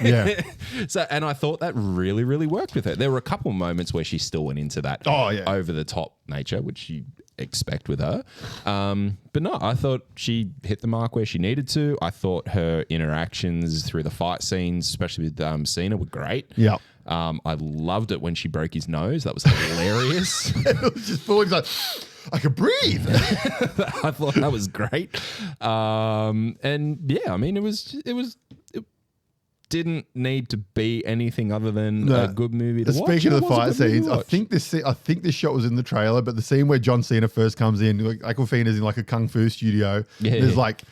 yeah. So, and I thought that really, really worked with her. There were a couple of moments where she still went into that over the top nature, which you expect with her. But no, I thought she hit the mark where she needed to. I thought her interactions through the fight scenes, especially with Cena, were great. Yeah. I loved it when she broke his nose. That was hilarious. It was just fully like, I could breathe. I thought that was great. And yeah, I mean, it didn't need to be anything other than a good movie to watch. Speaking of the fight scenes, I think this shot was in the trailer, but the scene where John Cena first comes in, like Aquafina's in like a kung fu studio. Yeah, there's like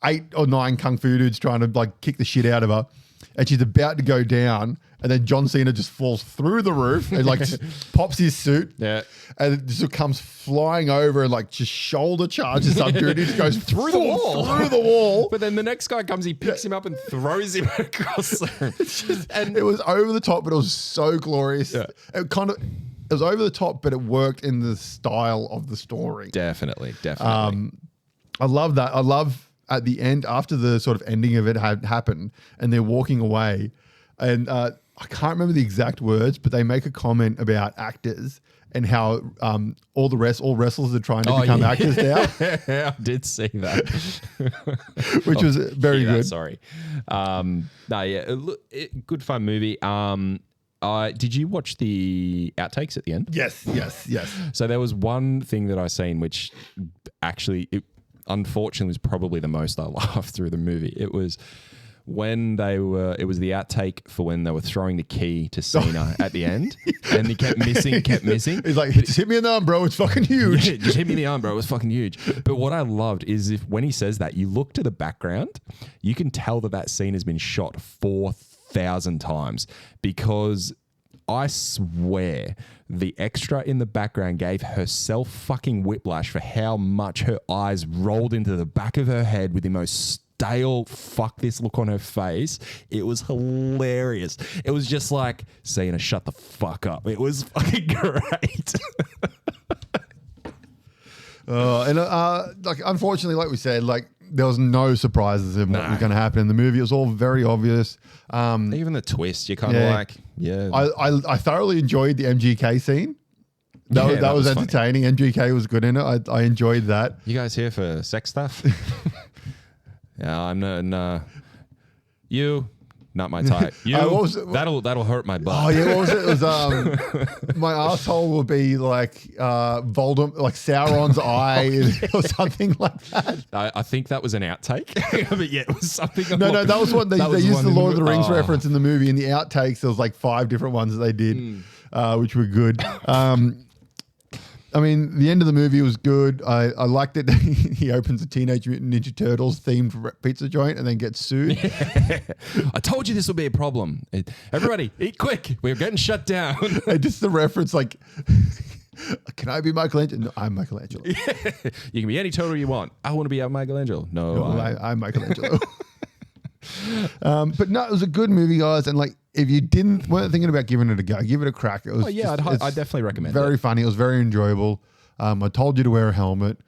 8 or 9 kung fu dudes trying to like kick the shit out of her, and she's about to go down, and then John Cena just falls through the roof and like pops his suit. Yeah. And it just comes flying over and like just shoulder charges some dude. He just goes through the wall. But then the next guy comes, he picks him up and throws him across the room. And it was over the top, but it was so glorious. Yeah. It was over the top, but it worked in the style of the story. Definitely. I love that. I love at the end, after the sort of ending of it had happened and they're walking away, and I can't remember the exact words, but they make a comment about actors and how all wrestlers are trying to become actors now. I did see that. Which was very good. Sorry. Good fun movie. Did you watch the outtakes at the end? Yes. So there was one thing that I seen which actually, unfortunately, was probably the most I laughed through the movie. It was when it was the outtake for when they were throwing the key to Cena at the end, and he kept missing. He's like, just hit me in the arm, bro. It's fucking huge. Yeah, just hit me in the arm, bro. It was fucking huge. But what I loved is when he says that, you look to the background, you can tell that scene has been shot 4,000 times, because I swear the extra in the background gave herself fucking whiplash for how much her eyes rolled into the back of her head with the most stale fuck this look on her face. It was hilarious. It was just like, Cena, shut the fuck up. It was fucking great. Unfortunately, like we said, like there was no surprises in what was going to happen in the movie. It was all very obvious. Even the twist, you're kind of like, yeah. I thoroughly enjoyed the MGK scene. That was entertaining. Funny. MGK was good in it. I enjoyed that. You guys here for sex stuff? Yeah, I'm not. You, not my type. You, that'll hurt my butt. Oh yeah, what was it? It was my asshole will be like Voldemort, like Sauron's eye, or something like that. I think that was an outtake, but yeah, it was something. No, that was what they used the Lord of the Rings reference in the movie. In the outtakes, there was like 5 different ones that they did, which were good. I mean, the end of the movie was good. I liked it. He opens a Teenage Mutant Ninja Turtles themed pizza joint and then gets sued. I told you this would be a problem. Everybody, eat quick. We're getting shut down. And just the reference, like, can I be Michelangelo? No, I'm Michelangelo. Yeah. You can be any turtle you want. I want to be Michelangelo. No, I'm Michelangelo. But no, it was a good movie, guys. And like, if you weren't thinking about giving it a go, give it a crack. It was I definitely recommend it. Very funny. It was very enjoyable. I told you to wear a helmet.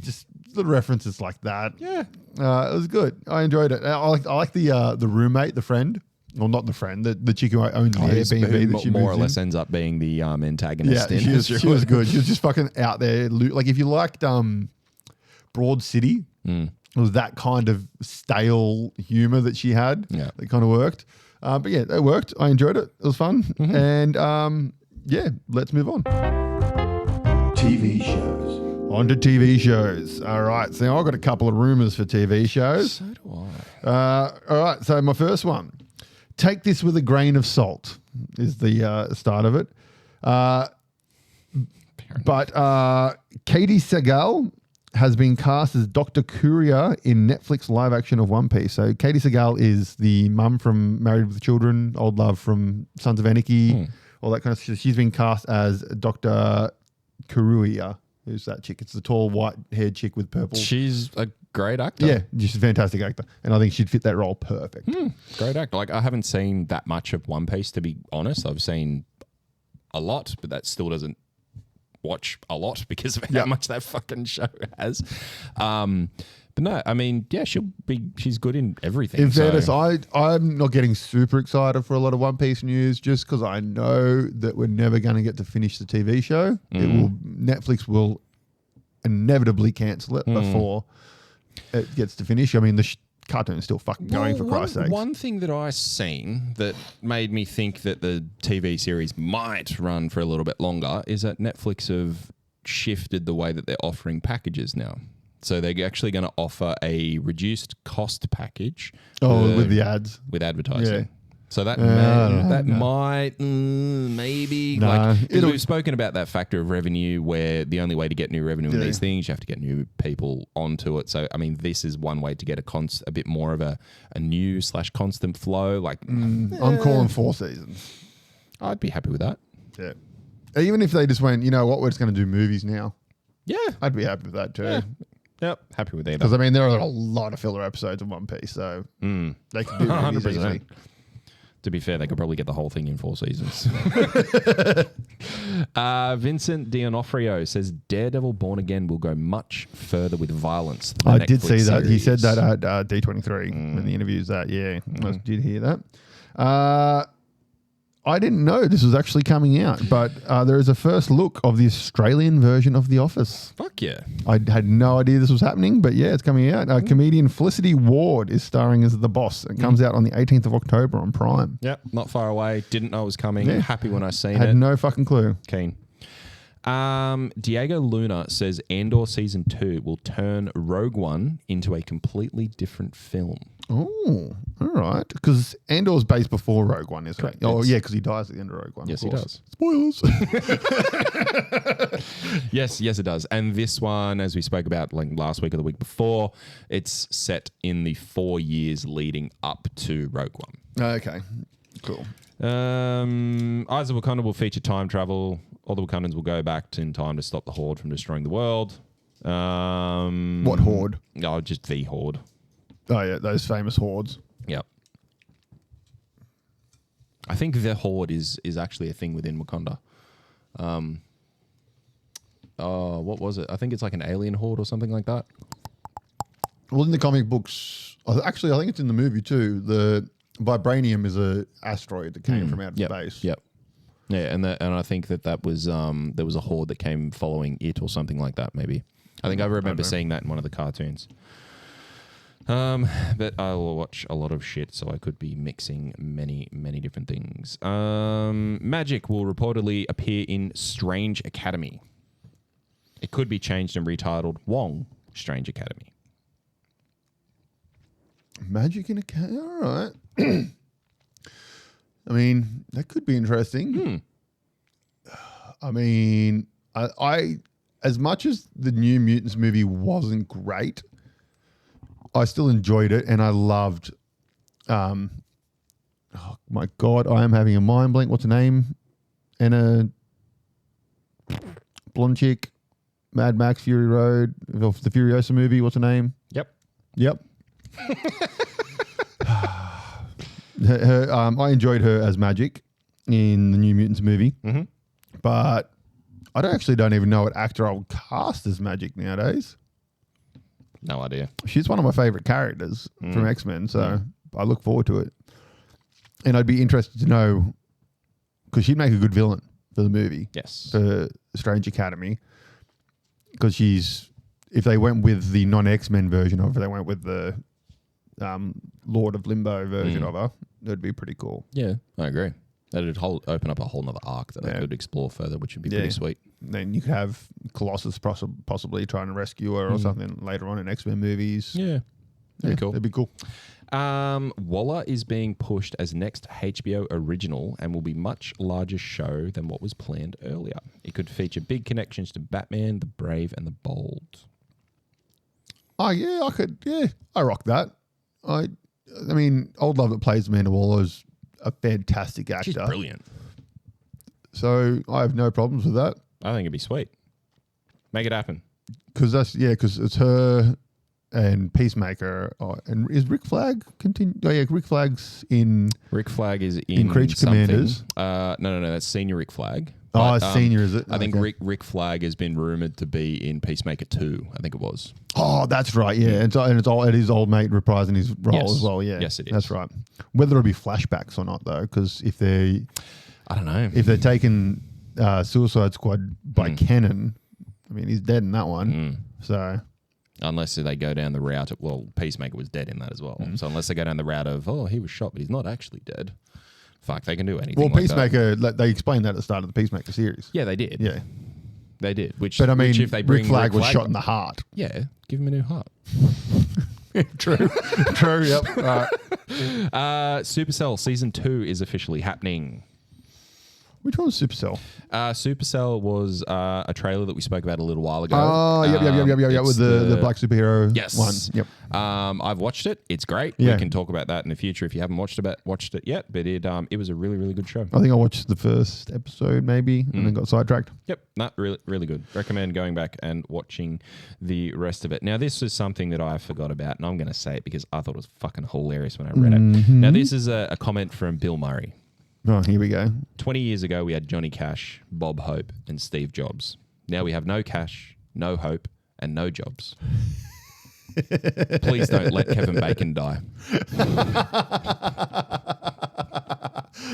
Just little references like that. Yeah. It was good. I enjoyed it. I like the roommate, the friend. Well, not the friend, the chick who owns the Airbnb that she more or moves less ends up being the antagonist. Yeah, she was good. She was just fucking out there. Like if you liked Broad City, it was that kind of stale humor that she had. Yeah, that kind of worked. But yeah, it worked. I enjoyed it. It was fun. Mm-hmm. And yeah, let's move on. TV shows. On to TV shows. All right. So I've got a couple of rumors for TV shows. So do I. All right. So my first one. Take this with a grain of salt. is the start of it. But Katie Sagal has been cast as Dr. Courier in Netflix live action of One Piece. So Katie Sagal is the mum from Married with Children, Old Love from Sons of Anarchy, all that kind of stuff. She's been cast as Dr. Courier. Who's that chick? It's the tall, white-haired chick with purple. She's a great actor. Yeah, she's a fantastic actor. And I think she'd fit that role perfect. Great actor. Like, I haven't seen that much of One Piece, to be honest. I've seen a lot, but that still doesn't watch a lot because of how much that fucking show has. But no, I mean, yeah, she's good in everything. In fairness, I'm not getting super excited for a lot of One Piece news just because I know that we're never going to get to finish the TV show. Netflix will inevitably cancel it before it gets to finish. I mean, the cartoon's still fucking going, for Christ's sake. One thing that I seen that made me think that the TV series might run for a little bit longer is that Netflix have shifted the way that they're offering packages now. So they're actually going to offer a reduced cost package. With the ads. With advertising. Yeah. So that might maybe Nah, because we've spoken about that factor of revenue where the only way to get new revenue in these things, you have to get new people onto it. So I mean, this is one way to get a bit more of a new / constant flow. Like I'm calling 4 seasons. I'd be happy with that. Yeah. Even if they just went, you know what, we're just going to do movies now. Yeah, I'd be happy with that too. Yeah. Yep, happy with either. Because I mean, there are a lot of filler episodes of One Piece, so they can do movies easily. To be fair, they could probably get the whole thing in 4 seasons. Vincent D'Onofrio says Daredevil Born Again will go much further with violence. I did see that. He said that at D23 in the interviews. I did hear that. I didn't know this was actually coming out, but there is a first look of the Australian version of The Office. Fuck yeah. I had no idea this was happening, but yeah, it's coming out. Comedian Felicity Ward is starring as the boss. It comes out on the 18th of October on Prime. Yep, not far away. Didn't know it was coming. Yeah. Happy when I seen it. Had no fucking clue. Keen. Diego Luna says Andor Season 2 will turn Rogue One into a completely different film. Oh, all right. Because Andor's based before Rogue One, isn't it? Oh, yeah, because he dies at the end of Rogue One. Yes, he does. Spoilers. Yes, it does. And this one, as we spoke about like last week or the week before, it's set in the 4 years leading up to Rogue One. Okay, cool. Eyes of Wakanda will feature time travel. All the Wakandans will go back in time to stop the Horde from destroying the world. What Horde? Oh, just the Horde. Oh, yeah, those famous hordes. Yep. I think the Horde is actually a thing within Wakanda. What was it? I think it's like an alien horde or something like that. Well, in the comic books, actually, I think it's in the movie too. The Vibranium is a asteroid that came from out of space. Yep. Yeah, and I think that was there was a horde that came following it or something like that. Maybe I think I remember seeing that in one of the cartoons. But I will watch a lot of shit, so I could be mixing many, many different things. Magic will reportedly appear in Strange Academy. It could be changed and retitled Wong Strange Academy. Magic in Academy? All right. I mean, that could be interesting. I mean, I as much as the New Mutants movie wasn't great, I still enjoyed it, and I loved. Oh my God, I am having a mind blank. What's her name? Anna, blonde chick, Mad Max Fury Road, the Furiosa movie. What's her name? Yep. I enjoyed her as Magic in the New Mutants movie, but I don't even know what actor I would cast as Magic nowadays. No idea. She's one of my favorite characters from X-Men, so I look forward to it. And I'd be interested to know, because she'd make a good villain for the movie. Yes. For Strange Academy. Because if they went with the non-X-Men version of her, they went with the Lord of Limbo version of her, it'd be pretty cool. Yeah, I agree. That'd open up a whole nother arc that they could explore further, which would be pretty sweet. Then you could have Colossus possibly trying to rescue her or something later on in X-Men movies. Yeah. That'd be cool. That'd be cool. Waller is being pushed as next HBO original and will be much larger show than what was planned earlier. It could feature big connections to Batman, the Brave, and the Bold. Oh yeah, I could. Yeah, I rock that. I mean, Old Love that plays Amanda Waller is a fantastic actor. She's brilliant. So I have no problems with that. I think it'd be sweet. Make it happen. Because it's her and Peacemaker. And is Rick Flag continue? Oh yeah, Rick Flag's in. Rick Flag is in Creature something. Commanders. No, that's Senior Rick Flag. But, Senior, is it? I think Rick Flag has been rumored to be in Peacemaker 2. I think it was. Oh, that's right. Yeah, it is old mate reprising his role as well. Yeah, yes, it is. That's right. Whether it'll be flashbacks or not, though, because if they're taking Suicide Squad by Kenan, I mean, he's dead in that one. So unless they go down the route of, well, Peacemaker was dead in that as well. So unless they go down the route of, he was shot, but he's not actually dead. Fuck, they can do anything. Well, like Peacemaker, they explained that at the start of the Peacemaker series. Yeah, they did. Yeah. They did. But I mean, if they bring Rick Flag was shot in the heart. Yeah, give him a new heart. True. True, yep. All right. Supercell Season 2 is officially happening. Which one was Supercell? Supercell was a trailer that we spoke about a little while ago. Oh, yep. With the black superhero one. Yep. I've watched it. It's great. Yeah. We can talk about that in the future if you haven't watched it yet. But it was a really, really good show. I think I watched the first episode maybe and then got sidetracked. Yep. Really, really good. Recommend going back and watching the rest of it. Now, this is something that I forgot about, and I'm going to say it because I thought it was fucking hilarious when I read it. Now, this is a comment from Bill Murray. Oh, here we go. 20 years ago, we had Johnny Cash, Bob Hope, and Steve Jobs. Now we have no Cash, no Hope, and no Jobs. Please don't let Kevin Bacon die.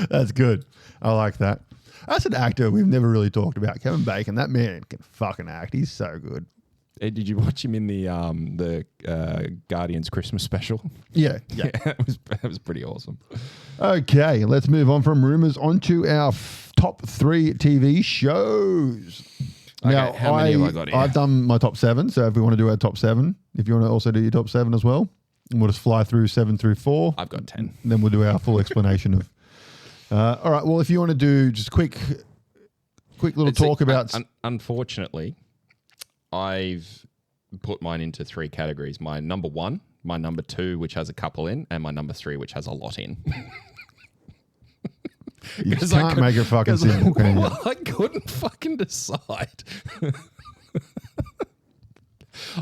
That's good. I like that. That's an actor we've never really talked about. Kevin Bacon, that man can fucking act. He's so good. Did you watch him in the Guardians Christmas special? Yeah. That was pretty awesome. Okay, let's move on from rumors onto our top 3 TV shows. Okay, Now, how many have I got here? I've done my top 7, so if we want to do our top 7, if you want to also do your top 7 as well, and we'll just fly through 7 through 4. I've got 10. Then we'll do our full explanation of. All right, well, if you want to do just quick little talk about. Unfortunately, I've put mine into 3 categories. My number 1, my number 2, which has a couple in, and my number 3, which has a lot in. You just can't make it fucking simple, can you? I couldn't fucking decide.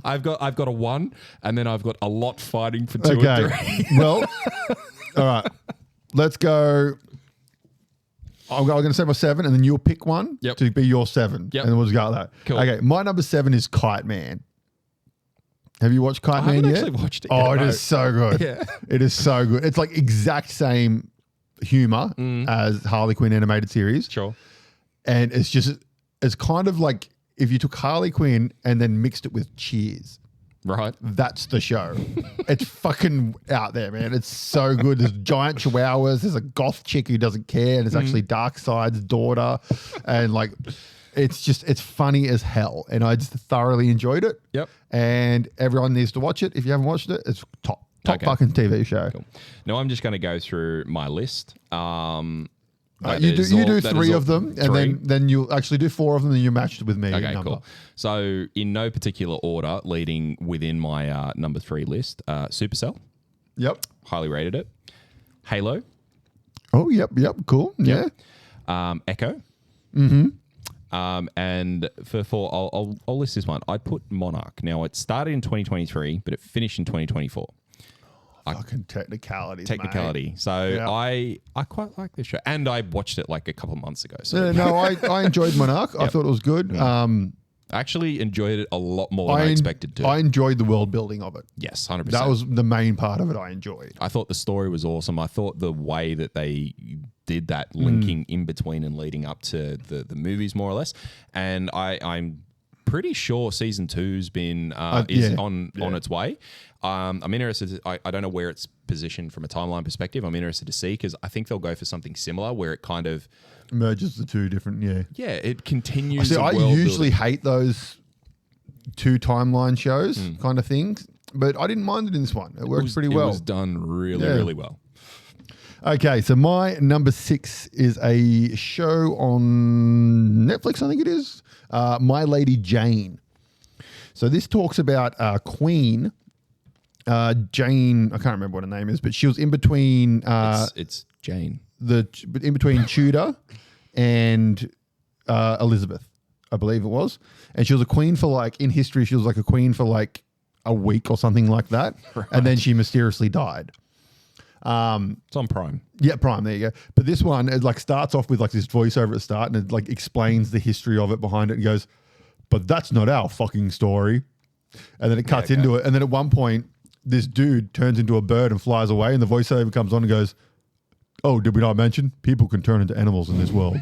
I've got a 1, and then I've got a lot fighting for 2 and 3. Well, all right. Let's go. I'm going to say my 7, and then you'll pick one to be your 7. Yep. And then we'll just go with that. Cool. Okay, my number 7 is Kite Man. Have you watched Kite Man yet? I haven't actually watched it yet. Oh, it is so good. Yeah. It is so good. It's like exact same humor as Harley Quinn animated series. Sure. And it's kind of like if you took Harley Quinn and then mixed it with Cheers. Right. That's the show. It's fucking out there, man. It's so good. There's giant chihuahuas. There's a goth chick who doesn't care, and it's actually Darkseid's daughter. And like, it's funny as hell. And I just thoroughly enjoyed it. Yep. And everyone needs to watch it. If you haven't watched it, it's top fucking TV show. Cool. Now I'm just going to go through my list. You do 3 of them, and then you'll actually do 4 of them, and you matched it with me. Okay, cool. So in no particular order, leading within my number 3 list, Supercell. Yep. Highly rated it. Halo. Oh, yep. Cool. Yeah. Echo. And for 4, I'll list this one. I'd put Monarch. Now it started in 2023, but it finished in 2024. Fucking technicalities. Technicality. So yeah. I quite like this show, and I watched it like a couple of months ago. So I enjoyed Monarch. I thought it was good. I actually enjoyed it a lot more than I expected to. I enjoyed the world building of it. Yes, 100%. That was the main part of it I enjoyed. I thought the story was awesome. I thought the way that they did that linking in between and leading up to the movies more or less. And I'm pretty sure season 2's been on its way. I'm interested. I don't know where it's positioned from a timeline perspective. I'm interested to see because I think they'll go for something similar where it kind of merges the 2 different. Yeah, it continues. I usually hate those 2 timeline shows kind of things. but I didn't mind it in this one. It works pretty well. It was done really well. Okay, so my number 6 is a show on Netflix, I think it is, My Lady Jane. So this talks about Queen Jane. I can't remember what her name is, but she was in between. It's Jane. In between Tudor and Elizabeth, I believe it was, and she was a queen for like in history. She was like a queen for like a week or something like that, right. And then she mysteriously died. It's on Prime. Yeah, Prime. There you go. But this one, it like starts off with like this voiceover at the start, and it like explains the history of it behind it. And goes, but that's not our fucking story. And then it cuts into it, and then at one point, this dude turns into a bird and flies away, and the voiceover comes on and goes, "Oh, did we not mention people can turn into animals in this world?"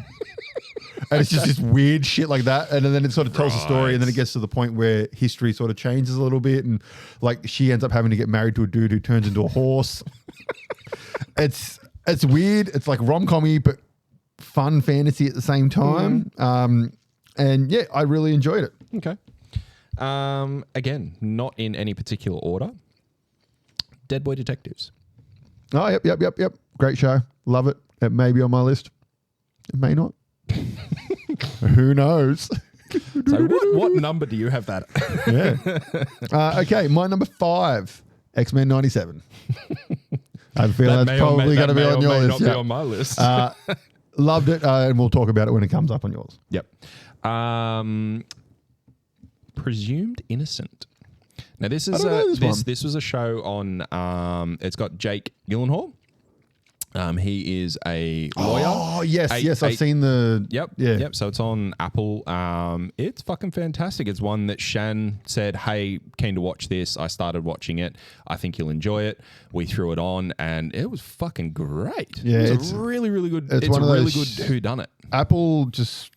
And it's just this weird shit like that. And then it sort of tells the story, and then it gets to the point where history sort of changes a little bit, and like she ends up having to get married to a dude who turns into a horse. It's weird. It's like rom-com-y, but fun fantasy at the same time. And yeah, I really enjoyed it. Okay. Again, not in any particular order. Dead Boy Detectives. Oh, yep. Great show. Love it. It may be on my list. It may not. Who knows? So what number do you have that? Yeah. Okay, my number 5, X-Men 97. I have a feeling that's probably going to be on your list. Not be on my list. Loved it, and we'll talk about it when it comes up on yours. Yep. Presumed Innocent. Now this is this was a show on. It's got Jake Gyllenhaal. He is a lawyer. Oh yes, I've seen the. Yep. So it's on Apple. It's fucking fantastic. It's one that Shan said, "Hey, keen to watch this." I started watching it. I think you'll enjoy it. We threw it on, and it was fucking great. Yeah, it's a really, really good. It's a really good whodunit. Apple just.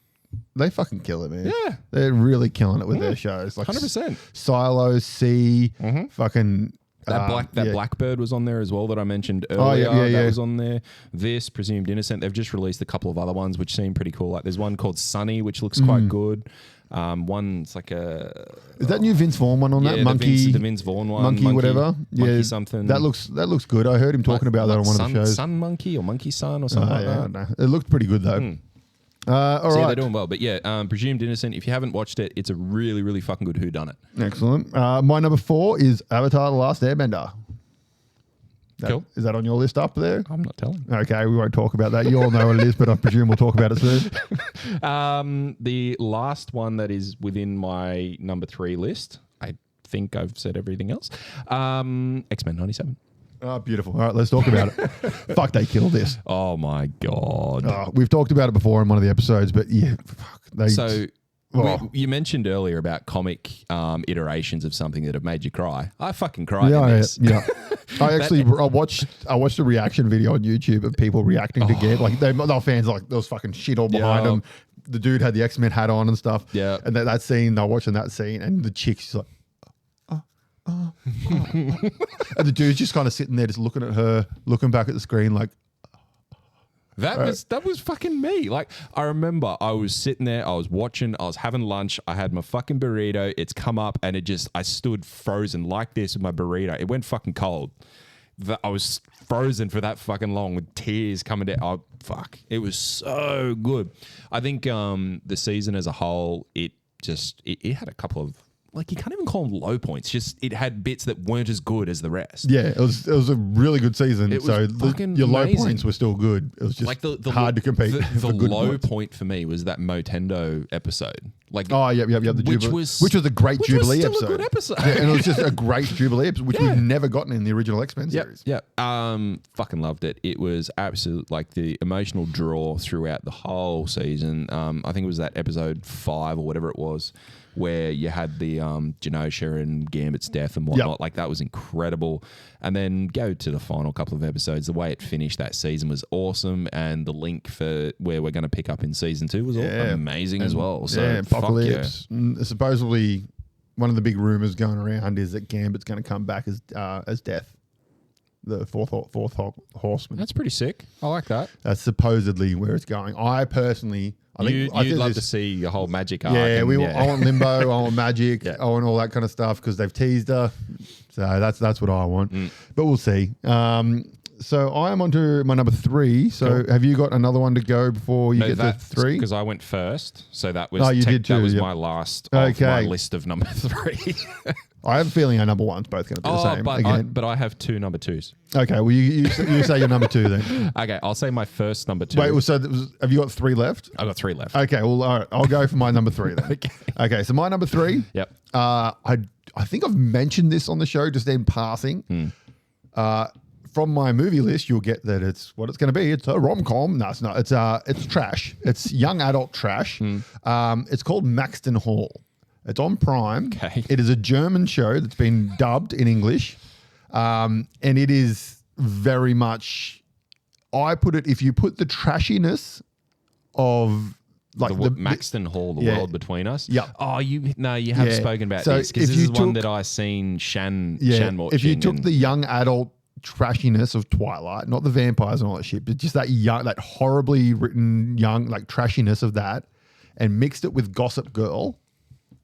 They fucking kill it, man. Yeah. They're really killing it with their shows. Like 100%. Silo, C, fucking... That Blackbird was on there as well that I mentioned earlier. That was on there. This, Presumed Innocent. They've just released a couple of other ones which seem pretty cool. Like there's one called Sunny, which looks quite good. One's like a... Is that new Vince Vaughn one on that? Monkey... The Vince Vaughn one. Monkey whatever. Monkey something. That looks good. I heard him talking about that on one of the shows. Sun Monkey or Monkey Sun or something like that. No. It looked pretty good though. All right. Yeah, they're doing well. But yeah, Presumed Innocent, if you haven't watched it, it's a really, really fucking good whodunit. Excellent. My number 4 is Avatar The Last Airbender. Cool. Is that on your list up there? I'm not telling. Okay, we won't talk about that. You all know what it is, but I presume we'll talk about it soon. The last one that is within my number 3 list, I think I've said everything else, X-Men 97. Oh, beautiful. All right, let's talk about it. Fuck, they killed this. Oh, my God. We've talked about it before in one of the episodes, but yeah, you mentioned earlier about comic iterations of something that have made you cry. I fucking cried in this. Yeah. I watched a reaction video on YouTube of people reacting to Gab. Like they were fans, like there was fucking shit all behind them. The dude had the X-Men hat on and stuff. Yeah. And that scene, they're watching that scene, and the chick's like, and the dude's just kind of sitting there, just looking at her, looking back at the screen, like. That was fucking me. Like, I remember I was sitting there, I was watching, I was having lunch, I had my fucking burrito, it's come up, and I stood frozen like this with my burrito. It went fucking cold. I was frozen for that fucking long with tears coming down. Oh, fuck. It was so good. I think the season as a whole, it had a couple of, like, you can't even call them low points. Just it had bits that weren't as good as the rest. Yeah, it was a really good season. It was fucking your low amazing. Points were still good. It was just like the hard to compete. The low point for me was that Motendo episode. Like, the Jubilee, which was a great Jubilee was still episode. A good episode. Yeah, and it was just a great Jubilee episode, which we've never gotten in the original X-Men series. Yeah, fucking loved it. It was absolute, like the emotional draw throughout the whole season. I think it was that episode 5 or whatever it was, where you had the Genosha and Gambit's death and whatnot. Like, that was incredible. And then go to the final couple of episodes. The way it finished that season was awesome, and the link for where we're going to pick up in season 2 was amazing as well. So Apocalypse. Supposedly, one of the big rumors going around is that Gambit's going to come back as Death, the fourth horseman. That's pretty sick. I like that. That's supposedly where it's going. I personally... You'd love to see your whole Magic arc. Yeah, I want Limbo, I want Magic, I want all that kind of stuff because they've teased her. So that's what I want. But we'll see. So I am on to my number 3. So have you got another one to go before you get to 3? Because I went first. So that was you did too, that was yep. my last of my list of number 3. I have a feeling our number 1's both going to be the same again. But I have 2 number 2s. Okay, well you say your number 2 then. Okay, I'll say my first number 2. Wait, well, so have you got 3 left? I've got 3 left. Okay, well, all right, I'll go for my number 3 then. Okay, so my number 3. Yep. I think I've mentioned this on the show just in passing. From my movie list, you'll get that it's what it's going to be. It's a rom-com. No, it's not. It's trash. It's young adult trash. It's called Maxton Hall. It's on Prime. Okay. It is a German show that's been dubbed in English. And it is very much, I put it, if you put the trashiness of like the Maxton Hall, the world between us. Yeah. Oh, you have spoken about this because this is one that I seen Shan watching. If you took the young adult trashiness of Twilight, not the vampires and all that shit, but just that young, that horribly written young, like trashiness of that, and mixed it with Gossip Girl,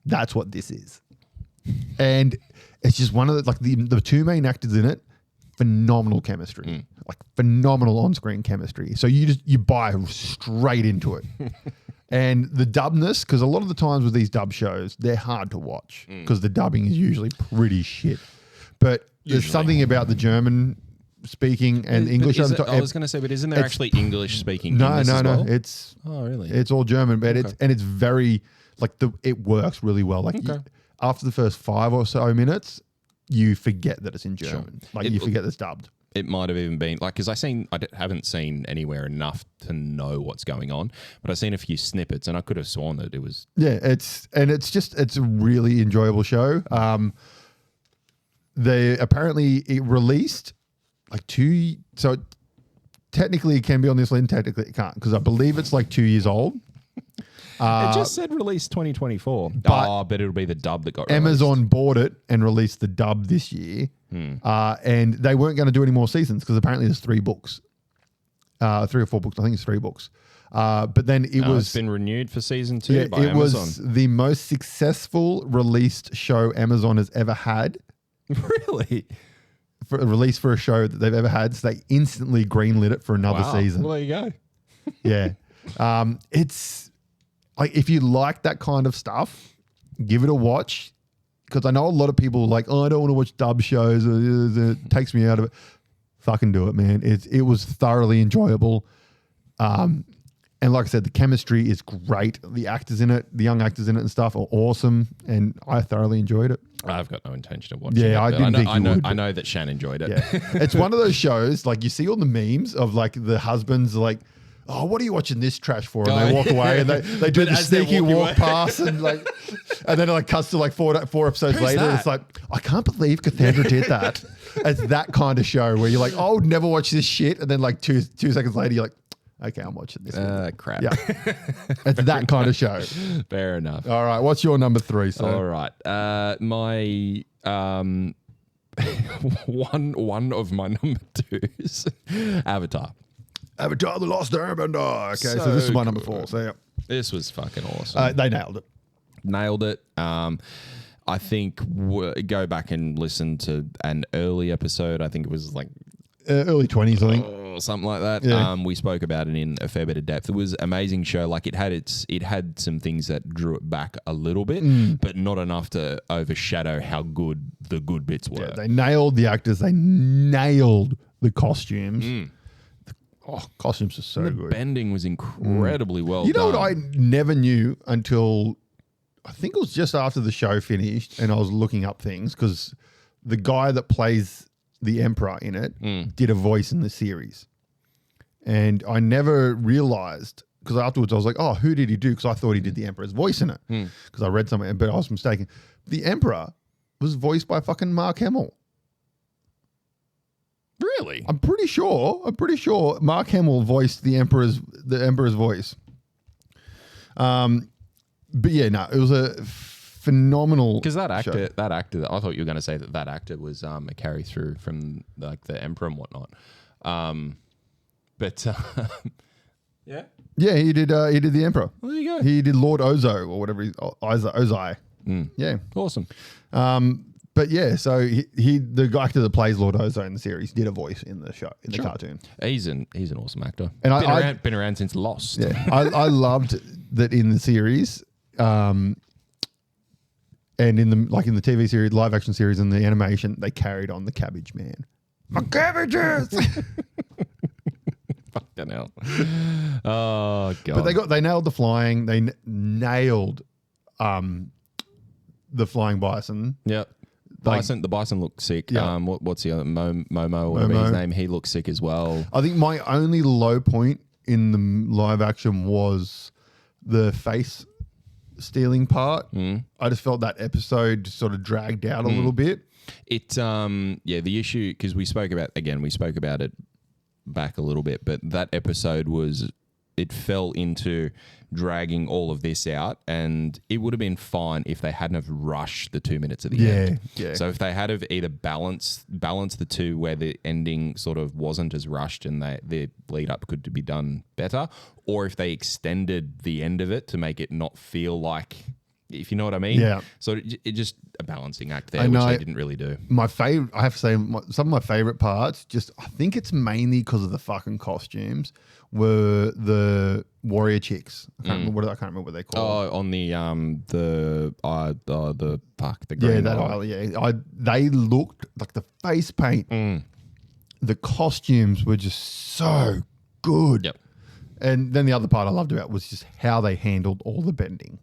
that's what this is. And it's just one of the, like the 2 main actors in it, phenomenal chemistry, like phenomenal on-screen chemistry. So you buy straight into it. And the dubness, because a lot of the times with these dub shows, they're hard to watch because the dubbing is usually pretty shit. But there's something about the German speaking and English. I was going to say, but isn't there actually English speaking? No. It's really? It's all German, but it's very like it works really well. Like after the first 5 or so minutes, you forget that it's in German. Like you forget that it's dubbed. It might have even been like, because I haven't seen anywhere enough to know what's going on, but I've seen a few snippets and I could have sworn that it was. Yeah, it's a really enjoyable show. They apparently it released like 2, so technically it can be on this list, technically it can't, because I believe it's like 2 years old. It just said release 2024. But it'll be the dub that got released. Amazon bought it and released the dub this year. And they weren't going to do any more seasons because apparently there's 3 books. 3 or 4 books. I think it's 3 books. But then it's been renewed for season 2 by Amazon. It was the most successful released show Amazon has ever had. Really? For a release for a show that they've ever had. So they instantly greenlit it for another season. Well, there you go. Yeah. It's like, if you like that kind of stuff, give it a watch. Because I know a lot of people are like, oh, I don't want to watch dub shows. It takes me out of it. Fucking do it, man. It was thoroughly enjoyable. And like I said, the chemistry is great. The actors in it, the young actors in it and stuff are awesome. And I thoroughly enjoyed it. I've got no intention of watching it. Yeah, I didn't think you would. I know that Shan enjoyed it. Yeah. It's one of those shows, like you see all the memes of like the husbands like, oh, what are you watching this trash for? And they walk away and they do the sneaky walk past and like, and then it like cuts to like four episodes later. And it's like, I can't believe Cassandra did that. It's that kind of show where you're like, oh, never watch this shit. And then like two seconds later, you're like, okay, I'm watching this. Crap. Yeah. It's that kind of show. Fair enough. All right. What's your number 3? So? All right. My one of my number 2s, Avatar. Avatar: The Lost Airbender. Okay, so this is my number 4. So yeah. This was fucking awesome. They nailed it. Nailed it. I think go back and listen to an early episode. I think it was like early 20s, I think. Or something like that. Yeah. We spoke about it in a fair bit of depth. It was an amazing show. Like it had some things that drew it back a little bit, but not enough to overshadow how good the good bits were. Yeah, they nailed the actors. They nailed the costumes. Costumes are so the good. Bending was incredibly well done. You know what I never knew until I think it was just after the show finished and I was looking up things because the guy that plays the Emperor in it did a voice in the series. And I never realized, because afterwards I was like, oh, who did he do? Because I thought he did the Emperor's voice in it. Because I read somewhere, but I was mistaken. The Emperor was voiced by fucking Mark Hamill. Really? I'm pretty sure Mark Hamill voiced the Emperor's voice. But yeah, no, it was a phenomenal. Because that actor, I thought you were going to say that actor was a carry through from like the Emperor and whatnot. Yeah, he did the Emperor. Well, there you go. He did Lord Ozo or whatever. Ozai. Yeah, awesome. But yeah, so the actor that plays Lord Ozone in the series did a voice in the show, in the cartoon. He's an awesome actor. And been around since Lost. Yeah, I loved that in the series, and in the TV series, live action series, and the animation, they carried on the Cabbage Man. My cabbages. Fucking hell. Oh god. But they nailed the flying. They nailed the flying bison. Yep. The bison looked sick. Yeah. What's the other Momo or whatever his name? He looked sick as well. I think my only low point in the live action was the face stealing part. I just felt that episode sort of dragged out a little bit. The issue, because we spoke about it back a little bit, but that episode it fell into dragging all of this out, and it would have been fine if they hadn't have rushed the 2 minutes at the end. Yeah. So if they had have either balanced the two where the ending sort of wasn't as rushed and the lead up could be done better, or if they extended the end of it to make it not feel like, if you know what I mean. Yeah. So it just a balancing act there, which they didn't really do. My favorite, I have to say, some of my favorite parts, I think it's mainly because of the fucking costumes, were the warrior chicks. I can't remember what they call. Oh, on the green. They looked like the face paint. The costumes were just so good. Yep. And then the other part I loved about was just how they handled all the bending.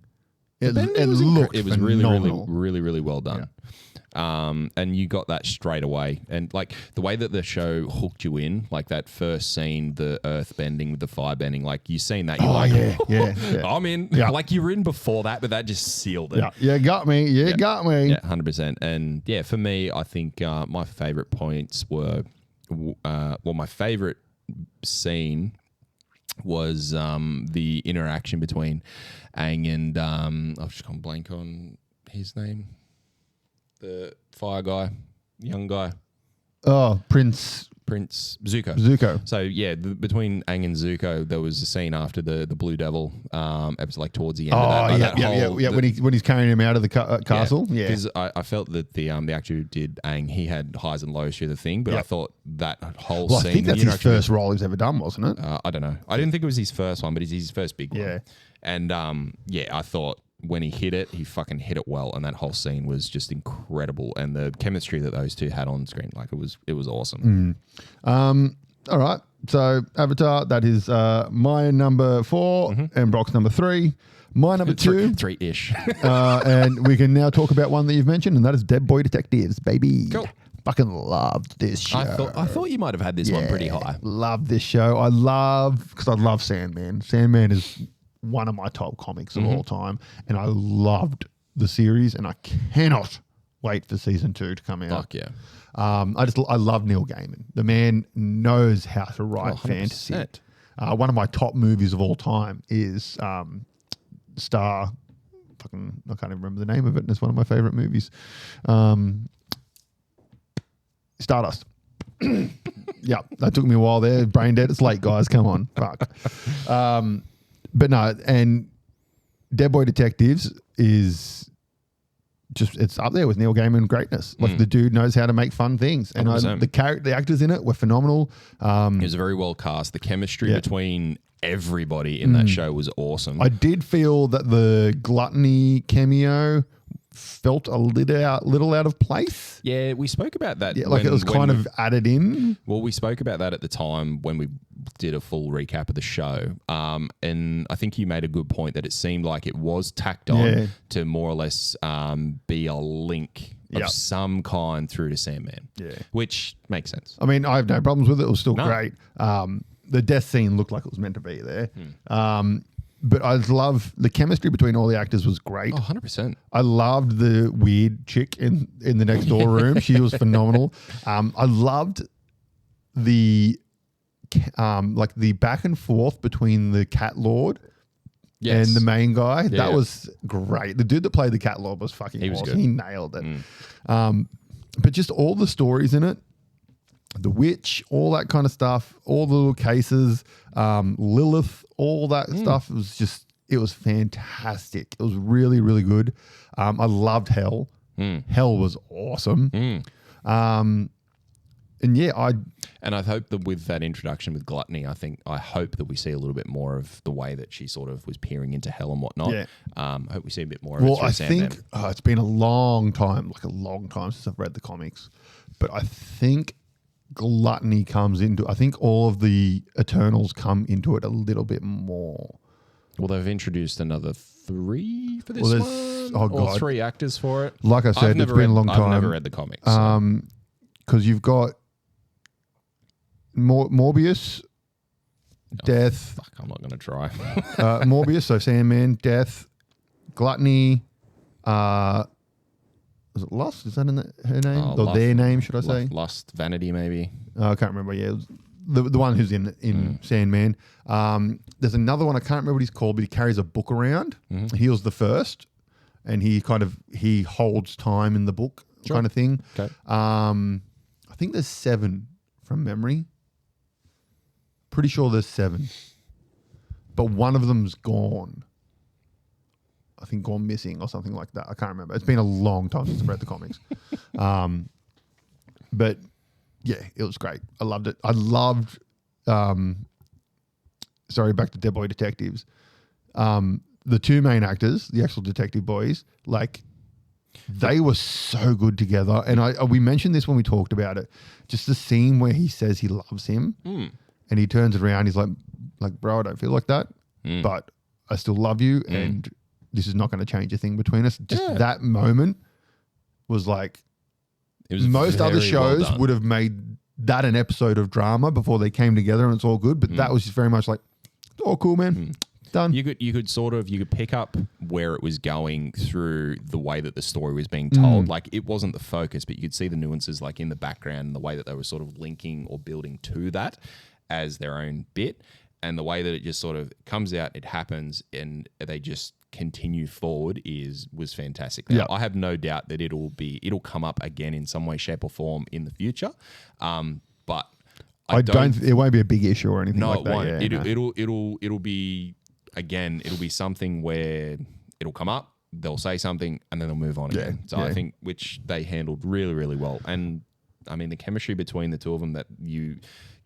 It was really well done. Yeah. And you got that straight away. And like the way that the show hooked you in, like that first scene, the earth bending, the fire bending, like you seen that, you're yeah. I'm in. Yeah. Like you were in before that, but that just sealed it. Yeah, got me. Got me. Yeah, 100%. And yeah, for me, I think my favorite points were, my favorite scene was the interaction between Aang and I've just gone blank on his name, the fire guy, young guy. Oh, Prince Zuko. So yeah, between Aang and Zuko, there was a scene after the Blue Devil episode, like towards the end of that. When he's carrying him out of the castle. Yeah, because I felt that the actor who did Aang, he had highs and lows through the thing, but I thought that whole scene. I think that's his first role he's ever done, wasn't it? I don't know. I didn't think it was his first one, but it's his first big one. Yeah, and I thought when he hit it, he fucking hit it well, and that whole scene was just incredible, and the chemistry that those two had on screen, like it was awesome. All right, so Avatar, that is my number 4 and Brock's number 3. My number 2, 3-ish. And we can now talk about one that you've mentioned, and that is Dead Boy Detectives, baby. Cool. Fucking loved this show. I thought you might have had this one pretty high. Love this show. I love Sandman. Sandman is one of my top comics of all time, and I loved the series, and I cannot wait for season 2 to come out. Fuck yeah. I love Neil Gaiman. The man knows how to write fantasy. One of my top movies of all time is Star. I can't even remember the name of it, and it's one of my favorite movies. Stardust. Yeah, that took me a while there. Brain dead. It's late, guys. Come on. Fuck. But no, and Dead Boy Detectives is just, it's up there with Neil Gaiman greatness. Like the dude knows how to make fun things. And the actors in it were phenomenal. It was very well cast. The chemistry between everybody in that show was awesome. I did feel that the gluttony cameo felt a little out of place. Yeah, we spoke about that. Yeah, like it was kind of added in. Well, we spoke about that at the time when we did a full recap of the show. And I think you made a good point that it seemed like it was tacked on to more or less be a link of some kind through to Sandman. Yeah. Which makes sense. I mean, I have no problems with it. It was still great. The death scene looked like it was meant to be there. But I love the chemistry between all the actors was great. 100%. I loved the weird chick in the next door room. She was phenomenal. I loved the like the back and forth between the cat lord and the main guy. Yeah. That was great. The dude that played the cat lord was fucking awesome. He nailed it. But just all the stories in it, the witch, all that kind of stuff, all the little cases, Lilith, all that stuff. It was fantastic. It was really, really good. I loved Hell. Hell was awesome. And yeah, I hope that with that introduction with Gluttony, I hope that we see a little bit more of the way that she sort of was peering into hell and whatnot. Yeah. I hope we see a bit more of it through I Sandman. think it's been a long time since I've read the comics, but I think Gluttony comes into. I think all of the Eternals come into it a little bit more. Well, they've introduced another 3 for this Well, one. there's- oh, or God. 3 actors for it. Like I said, it's been a long time. I've never read the comics. So. Because you've got Morbius, Death. Fuck, I'm not going to try. Morbius, so Sandman, Death, Gluttony. Was it Lust? Is that her name? Or Lust, their name, should I say? Lust, Vanity, maybe. I can't remember. Yeah, it was the one who's in Sandman. There's another one. I can't remember what he's called, but he carries a book around. He was the first, and he holds time in the book, kind of thing. Okay. I think there's 7 from memory. Pretty sure there's 7, but one of them's gone. I think gone missing or something like that. I can't remember. It's been a long time since I've read the comics. But yeah, it was great. I loved it. I loved, sorry, back to Dead Boy Detectives. The 2 main actors, the actual detective boys, like they were so good together. And we mentioned this when we talked about it. Just the scene where he says he loves him and he turns it around. He's like, bro, I don't feel like that, but I still love you. And this is not going to change a thing between us. Just that moment was like, It was most other very well shows done. would have made that an episode of drama before they came together and it's all good. But that was just very much like, oh, cool, man. Done. You could pick up where it was going through the way that the story was being told. Like it wasn't the focus, but you could see the nuances like in the background and the way that they were sort of linking or building to that as their own bit, and the way that it just sort of comes out, it happens, and they just continue forward was fantastic. Now, I have no doubt that it'll come up again in some way, shape, or form in the future. But I don't. It won't be a big issue or anything No, like it that. won't. Yeah, It'll be. Again, it'll be something where it'll come up, they'll say something, and then they'll move on again. So I think which they handled really, really well. And I mean, the chemistry between the two of them that you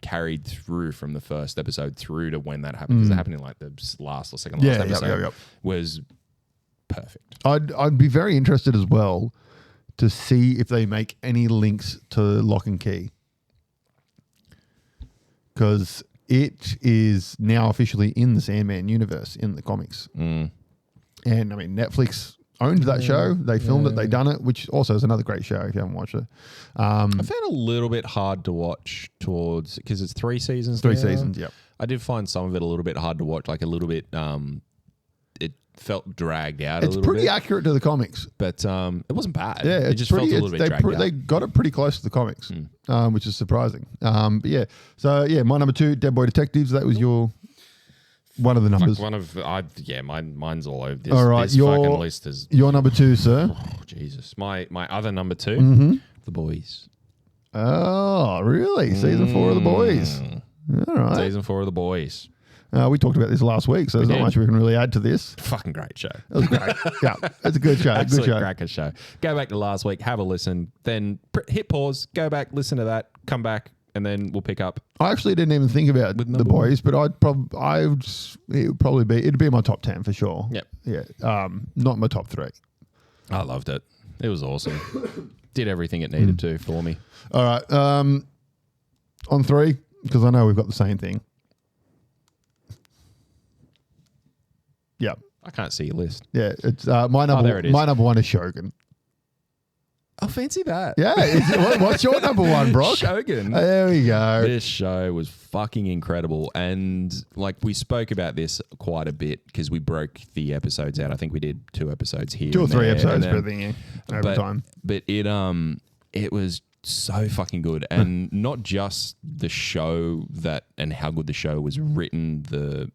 carried through from the first episode through to when that happened, because it happened in like the last or second last episode, was perfect. I'd be very interested as well to see if they make any links to Lock and Key, because it is now officially in the Sandman universe in the comics. And I mean, Netflix owned that show. They filmed it. They done it, which also is another great show if you haven't watched it. I found a little bit hard to watch because it's 3 seasons. 3 now. seasons, yep. I did find some of it a little bit hard to watch, like a little bit. It felt dragged out. It's a little pretty bit, accurate to the comics. but it wasn't bad. Yeah, it just felt a little bit dragged out. They got it pretty close to the comics, which is surprising. But yeah, so yeah, my number 2, Dead Boy Detectives. That was your one of the numbers. Mine's all over this. All right, this fucking list is. Your number 2, sir. Oh, Jesus, my other number 2, The Boys. Oh, really? Season 4 of The Boys. All right. Season 4 of The Boys. We talked about this last week, so there's not much we can really add to this. Fucking great show. It was great. Yeah, it's a good show. Absolute Good show. cracker show. Go back to last week, have a listen, then hit pause, go back, listen to that, come back, and then we'll pick up. I actually didn't even think about With The number Boys, but it'd be in my top 10 for sure. Yep. Yeah. Not my top 3. I loved it. It was awesome. Did everything it needed to for me. All right. On 3, because I know we've got the same thing. Yeah. I can't see your list. Yeah. It's my number. there it is. My number 1 is Shogun. I fancy that. Yeah. What's your number 1, Brock? Shogun. There we go. This show was fucking incredible. And like we spoke about this quite a bit because we broke the episodes out. I think we did 2 episodes here. 2 or and 3 there, episodes and per then- thing over time. But it was so fucking good. And not just the show and how good the show was written,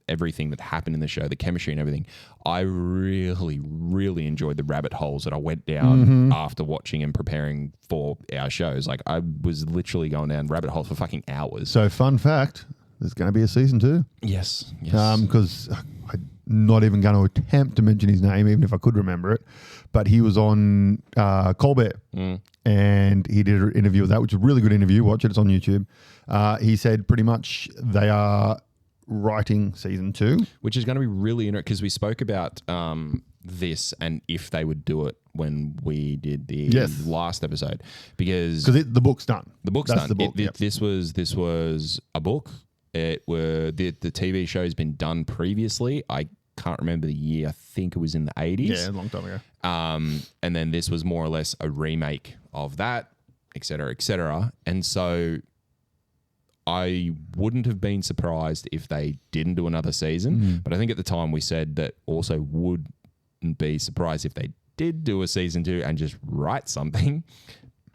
everything that happened in the show, the chemistry and everything. I really, really enjoyed the rabbit holes that I went down after watching and preparing for our shows. Like I was literally going down rabbit holes for fucking hours. So, fun fact, there's going to be a season 2. Yes. Because not even going to attempt to mention his name, even if I could remember it. But he was on Colbert, and he did an interview with that, which is a really good interview. Watch it; it's on YouTube. He said pretty much they are writing season 2, which is going to be really interesting because we spoke about this and if they would do it when we did the last episode, because the book's done. The book's That's done. The book, This was a book. The TV show has been done previously. I can't remember the year. I think it was in the 80s. Yeah, a long time ago. And then this was more or less a remake of that, et cetera, et cetera. And so I wouldn't have been surprised if they didn't do another season. But I think at the time we said that also wouldn't be surprised if they did do a season 2 and just write something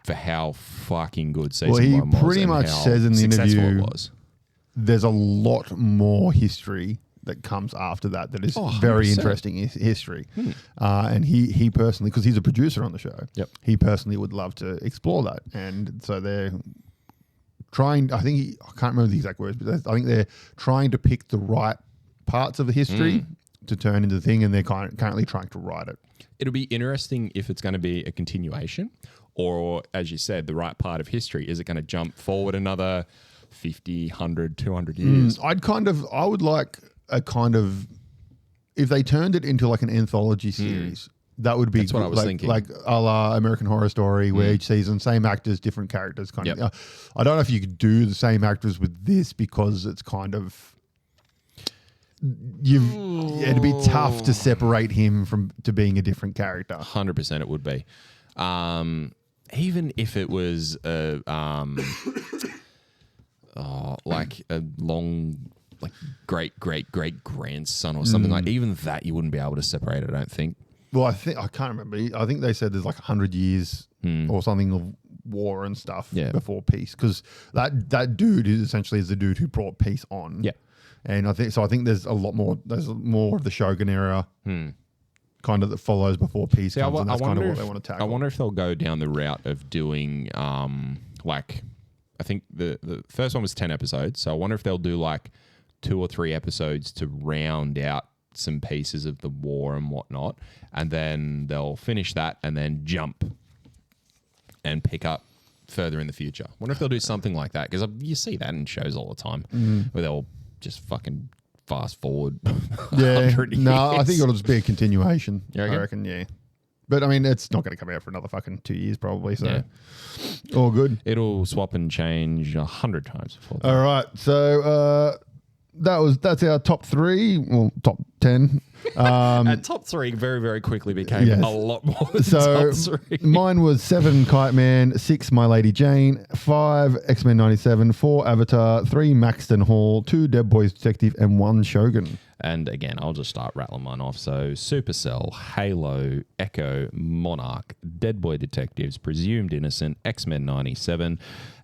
for how fucking good season 1 was. Well, he pretty much says in the interview there's a lot more history that comes after that is very interesting history. And he personally, because he's a producer on the show, he personally would love to explore that. And so they're trying, I can't remember the exact words, but I think they're trying to pick the right parts of the history to turn into the thing, and they're currently trying to write it. It'll be interesting if it's going to be a continuation or, as you said, the right part of history. Is it going to jump forward another 50, 100, 200 years? I would like if they turned it into like an anthology series, that would be That's what I was thinking. Like a la American Horror Story, where each season, same actors, different characters kind of. I don't know if you could do the same actors with this because it's kind of, it'd be tough to separate him to being a different character. 100% it would be. Even if it was like a long, like great grandson or something like, even that you wouldn't be able to separate it, I don't think. Well, I can't remember. I think they said there's like 100 years or something of war and stuff before peace, because that dude is essentially the dude who brought peace on. Yeah. And I think there's a lot more. There's more of the Shogun era kind of that follows before peace comes, and that's kind of what they want to tackle. I wonder if they'll go down the route of doing like, I think the first one was 10 episodes, so I wonder if they'll do like 2 or 3 episodes to round out some pieces of the war and whatnot, and then they'll finish that and then jump and pick up further in the future. I wonder if they'll do something like that, because you see that in shows all the time where they'll just fucking fast forward. Yeah, no, I think it'll just be a continuation. I reckon, yeah. But I mean, it's not going to come out for another fucking 2 years probably. So all good. It'll swap and change 100 times before that. All right, so that's our top 3, well, top 10. And top 3 very, very quickly became a lot more than top 3. Mine was 7, Kite Man, 6, My Lady Jane, 5, X-Men 97, 4, Avatar, 3, Maxton Hall, 2, Dead Boys Detective, and 1, Shogun. And again, I'll just start rattling mine off. So Supercell, Halo, Echo, Monarch, Dead Boy Detectives, Presumed Innocent, X-Men 97,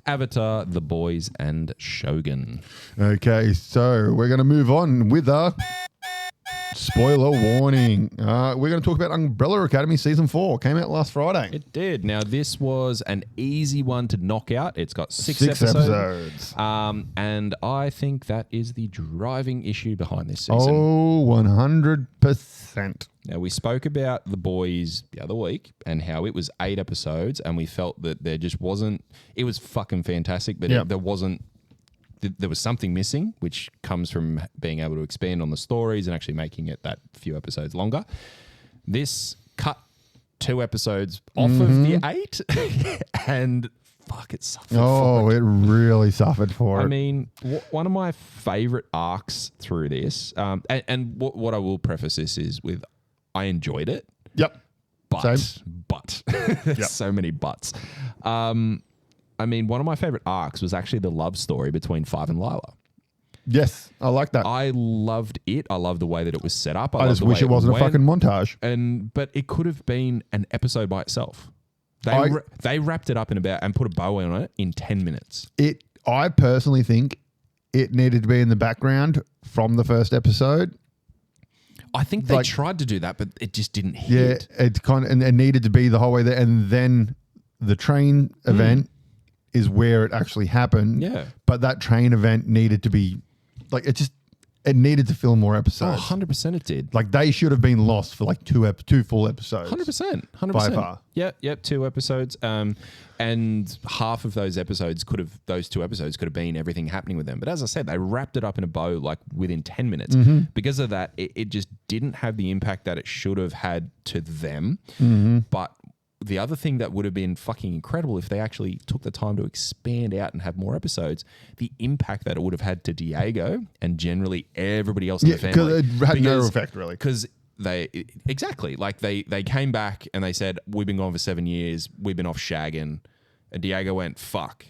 Avatar, The Boys, and Shogun. Okay, so we're going to move on with a spoiler warning. We're going to talk about Umbrella Academy Season 4. Came out last Friday. It did. Now, this was an easy one to knock out. It's got 6 episodes. And I think that is the driving issue behind this season. Oh, 100%. Now, we spoke about The Boys the other week and how it was 8 episodes, and we felt that there just wasn't... It was fucking fantastic, but there wasn't... There was something missing, which comes from being able to expand on the stories and actually making it that few episodes longer. This cut 2 episodes off of the 8 and fuck, it suffered for it. It really suffered for it. I mean, one of my favorite arcs through this, and what I will preface this is with, I enjoyed it. Yep. But there's so many buts. I mean, one of my favorite arcs was actually the love story between Five and Lila. Yes, I like that. I loved it. I loved the way that it was set up. I just wish it wasn't a fucking montage. But it could have been an episode by itself. They wrapped it up and put a bow on it in 10 minutes. I personally think it needed to be in the background from the first episode. I think they tried to do that, but it just didn't hit. Yeah, it's kind of, and it needed to be the whole way there, and then the train event is where it actually happened. Yeah. But that train event needed to be like, it it needed to film more Oh, episodes. 100% it did. Like they should have been lost for like two full episodes. 100%. By far. Yep, 2 episodes. And half of those 2 episodes could have been everything happening with them. But as I said, they wrapped it up in a bow like within 10 minutes. Because of that, it just didn't have the impact that it should have had to them. But the other thing that would have been fucking incredible if they actually took the time to expand out and have more episodes, the impact that it would have had to Diego and generally everybody else in the family. Because it had no effect really. Because they came back and they said, we've been gone for 7 years, we've been off shagging, and Diego went, fuck.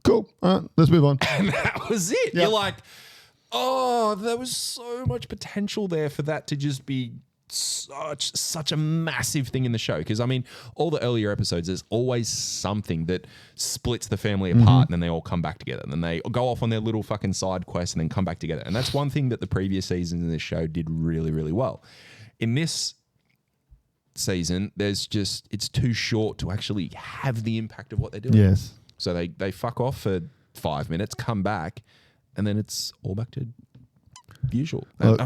Cool. All right, let's move on. And that was it. You're like, oh, there was so much potential there for that to just be such a massive thing in the show. Because I mean, all the earlier episodes, there's always something that splits the family apart, and then they all come back together, and then they go off on their little fucking side quest and then come back together. And that's one thing that the previous seasons in this show did really, really well. In this season, it's too short to actually have the impact of what they're doing. Yes. So they fuck off for 5 minutes, come back, and then it's all back to usual. Look,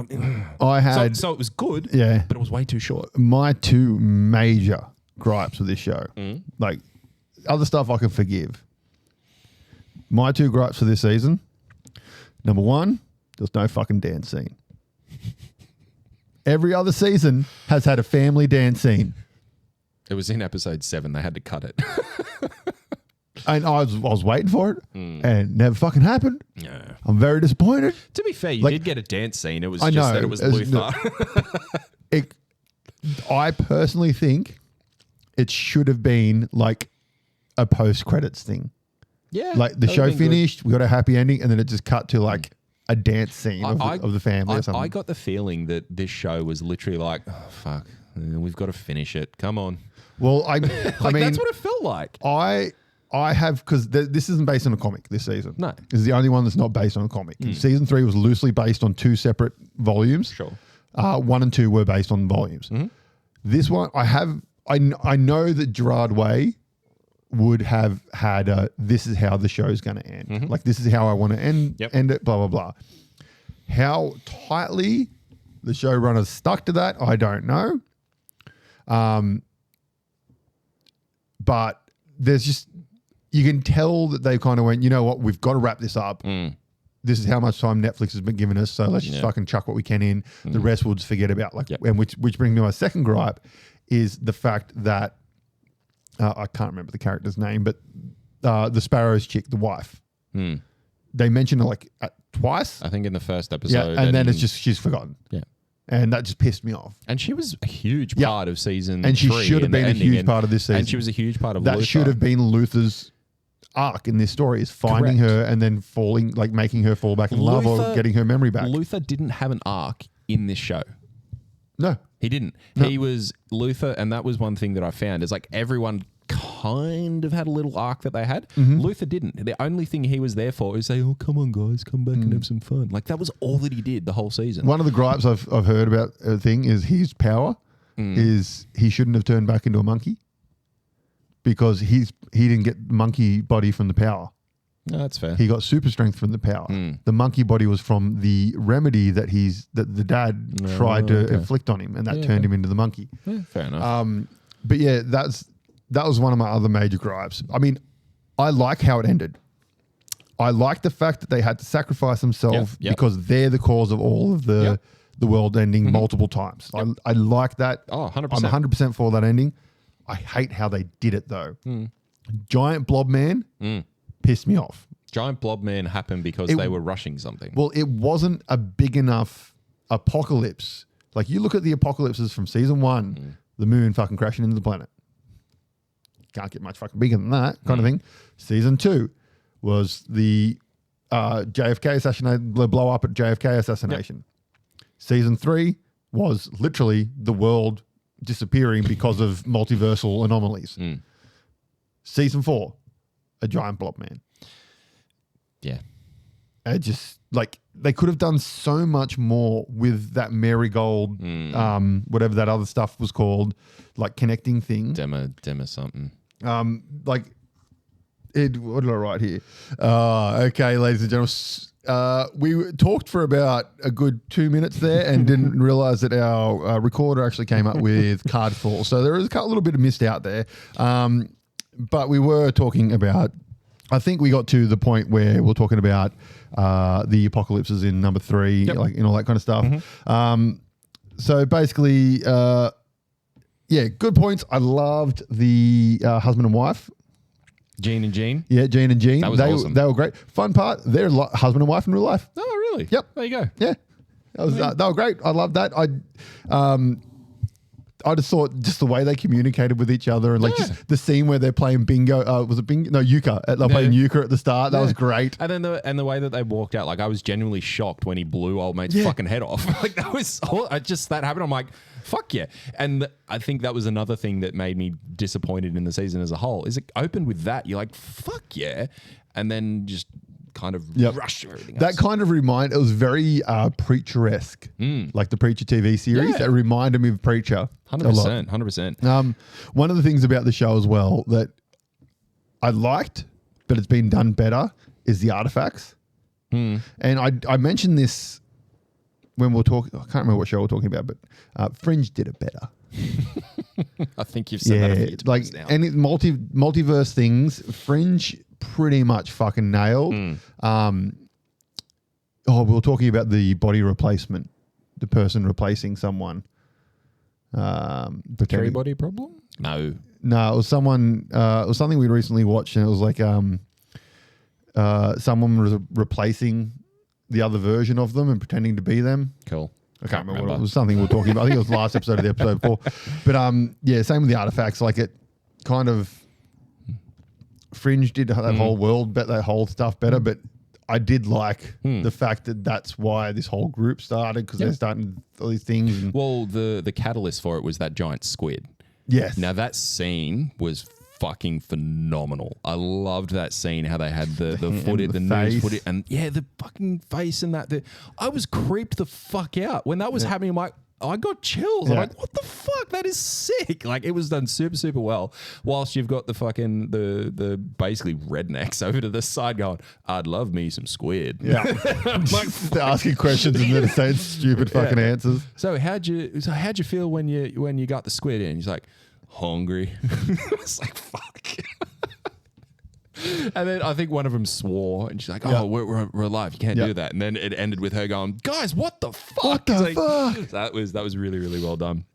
I had so it was good, yeah, but it was way too short. My 2 major gripes with this show, like other stuff I can forgive. My 2 gripes for this season: number 1, there's no fucking dance scene. Every other season has had a family dance scene. It was in episode 7. They had to cut it. And I was waiting for it, and it never fucking happened. Yeah. I'm very disappointed. To be fair, you did get a dance scene. It was just know, that it was Luther. I personally think it should have been like a post-credits thing. Yeah. Like the show finished, we got a happy ending, and then it just cut to like a dance scene of the family or something. I got the feeling that this show was literally like, oh, fuck, we've got to finish it. Come on. Well, I mean, that's what it felt like. I have, because this isn't based on a comic this season. No. This is the only one that's not based on a comic. Season 3 was loosely based on 2 separate volumes. Sure. 1 and 2 were based on volumes. This one, I know that Gerard Way would have had this is how the show's going to end. Like, this is how I want to end it, blah, blah, blah. How tightly the showrunners stuck to that, I don't know. But there's just, you can tell that they kind of went, you know what, we've got to wrap this up. This is how much time Netflix has been giving us, so let's just fucking chuck what we can in. The rest we'll just forget about. And which brings me to my second gripe is the fact that I can't remember the character's name, but the Sparrow's chick, the wife. They mentioned her like twice. I think in the first episode. Yeah, and then it's just she's forgotten. Yeah. And that just pissed me off. And she was a huge part of season 3. And she should have been a huge part of this season. And she was a huge part of that Luther. should have been Luther's arc in this story, is finding her and then falling, like making her fall back in love or getting her memory back. Luther didn't have an arc in this show. No. He didn't. No. He was Luther, and that was one thing that I found, is like everyone kind of had a little arc that they had. Luther didn't. The only thing he was there for is say, oh, come on, guys, come back and have some fun. Like, that was all that he did the whole season. One of the gripes I've heard about a thing is his power is he shouldn't have turned back into a monkey because he didn't get monkey body from the power. No, that's fair. He got super strength from the power. The monkey body was from the remedy that the dad tried to inflict on him, and that turned him into the monkey. Yeah, fair enough. But yeah, that was one of my other major gripes. I mean, I like how it ended. I like the fact that they had to sacrifice themselves because they're the cause of all of the world ending multiple times. I like that. Oh, 100%. I'm 100% for that ending. I hate how they did it though. Giant Blob Man pissed me off. Giant Blob Man happened because they were rushing something. Well, it wasn't a big enough apocalypse. Like, you look at the apocalypses from season 1, the moon fucking crashing into the planet. Can't get much fucking bigger than that kind of thing. Season 2 was the JFK assassination, the blow up at JFK assassination. Season 3 was literally the world disappearing because of multiversal anomalies. Season 4, a giant blob man. Yeah. It just, like, they could have done so much more with that marigold, whatever that other stuff was called, like connecting thing. Demo something. Like, what did I write here? Okay, ladies and gentlemen. we talked for about a good 2 minutes there and didn't realize that our recorder actually came up with card fall. So there is a little bit of missed out there. But we were talking about, I think we got to the point where we're talking about the apocalypses in number 3, like all that kind of stuff. So basically, good points. I loved the husband and wife. Gene and Jean. Yeah, Gene and Jean. That was awesome. They were great. Fun part, they're husband and wife in real life. Oh, really? Yep. There you go. Yeah. They were great. I loved that. I just thought just the way they communicated with each other and like just the scene where they're playing bingo. Was it bingo? No, euchre. They're playing euchre at the start. That was great. And then the way that they walked out, like I was genuinely shocked when he blew old mate's fucking head off. Like that was that happened. I'm like, fuck yeah. And I think that was another thing that made me disappointed in the season as a whole. Is it opened with that? You're like, fuck yeah, and then just kind of rush everything else. That kind of it was very Preacher-esque, like the Preacher TV series. That reminded me of Preacher. 100%. 100%. One of the things about the show as well that I liked, but it's been done better, is the artifacts. And I mentioned this when we're talking, I can't remember what show we're talking about, but Fringe did it better. I think you've said that a few times now. And multiverse things, Fringe pretty much fucking nailed. We were talking about the body replacement, the person replacing someone. Carry body problem? No, it was someone. It was something we recently watched, and it was like someone was replacing the other version of them and pretending to be them. Cool. I can't remember what it was. Something we were talking about. I think it was last episode of the episode before. But same with the artifacts. Like it kind of Fringe did that whole world, that whole stuff better. But I did like the fact that that's why this whole group started, because they're starting all these things. And well, the catalyst for it was that giant squid. Yes. Now that scene was fucking phenomenal. I loved that scene, how they had the footage, the news footage, and the fucking face and that. I was creeped the fuck out when that was happening. I'm like, I got chills. I'm like, what the fuck? That is sick. Like it was done super, super well. Whilst you've got the fucking the basically rednecks over to the side going, I'd love me some squid. Yeah. Like, they're asking questions and then saying stupid fucking answers. So how'd you feel when you got the squid in? He's like, hungry. It's like, fuck. And then I think one of them swore, and she's like, "Oh, we're alive. You can't do that." And then it ended with her going, "Guys, what the fuck?" What the fuck? That was really, really well done.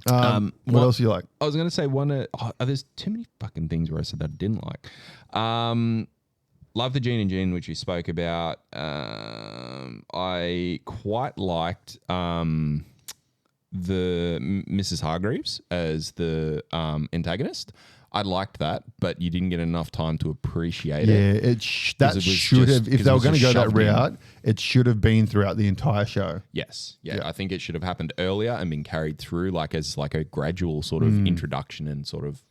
What else do you like? I was going to say there's too many fucking things where I said that I didn't like. Love the Gene and Jean, which we spoke about. I quite liked the Mrs. Hargreaves as the antagonist. I liked that, but you didn't get enough time to appreciate it. Yeah, that should have, if they were going to go that route, it should have been throughout the entire show. Yes. Yeah, I think it should have happened earlier and been carried through as a gradual sort of introduction and sort of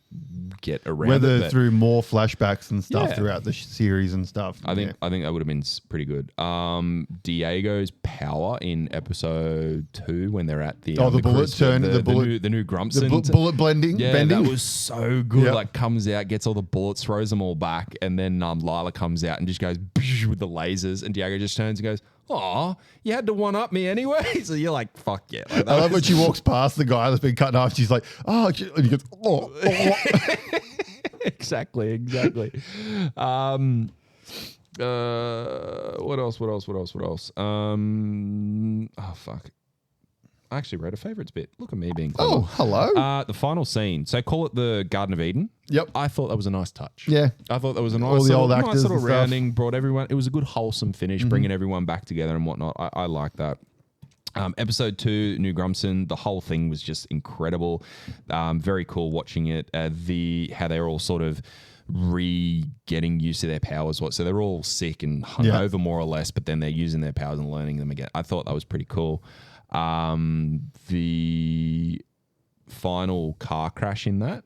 get around whether through more flashbacks and stuff throughout the series and stuff. I think that would have been pretty good. Diego's power in episode 2 when they're at the bullet turn, the new Grumpson, the bullet bending. That was so good. Yep. Like comes out, gets all the bullets, throws them all back, and then Lila comes out and just goes with the lasers, and Diego just turns and goes, "Aw, you had to one up me anyway." So you're like, "Fuck yeah!" Like, I love when she walks past the guy that's been cut in half. She's like, "Oh," and he goes, "Oh." Exactly. What else? Oh fuck. I actually wrote a favourites bit. Look at me being clever. Oh, hello. The final scene. So call it the Garden of Eden. Yep. I thought that was a nice touch. Yeah. I thought that was a nice, all the old actors nice little and stuff. rounding. Brought everyone. It was a good wholesome finish, bringing everyone back together and whatnot. I like that. Episode 2, New Grumson, the whole thing was just incredible. Very cool watching it. How they're all sort of getting used to their powers. So they're all sick and hungover more or less, but then they're using their powers and learning them again. I thought that was pretty cool. The final car crash in that.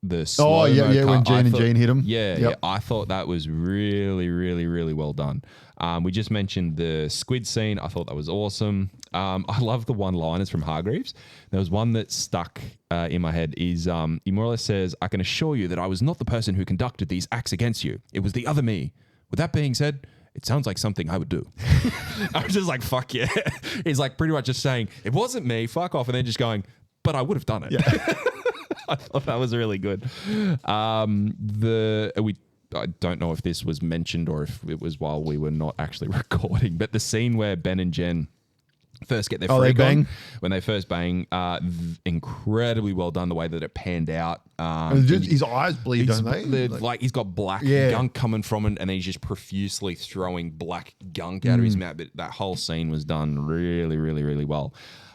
The slow-mo when Gene and Jean hit him. Yeah, I thought that was really, really, really well done. We just mentioned the squid scene. I thought that was awesome. I love the one-liners from Hargreaves. There was one that stuck in my head. He more or less says, "I can assure you that I was not the person who conducted these acts against you. It was the other me. With that being said, it sounds like something I would do. I was just like, fuck yeah. He's like pretty much just saying, it wasn't me, fuck off. And then just going, but I would have done it. Yeah. I thought that was really good. I don't know if this was mentioned or if it was while we were not actually recording, but the scene where Ben and Jen first get their freak on, when they first bang, incredibly well done the way that it panned out. His eyes bleed, don't they? Like he's got black gunk coming from it, and he's just profusely throwing black gunk out of his mouth. But that whole scene was done really, really, really well.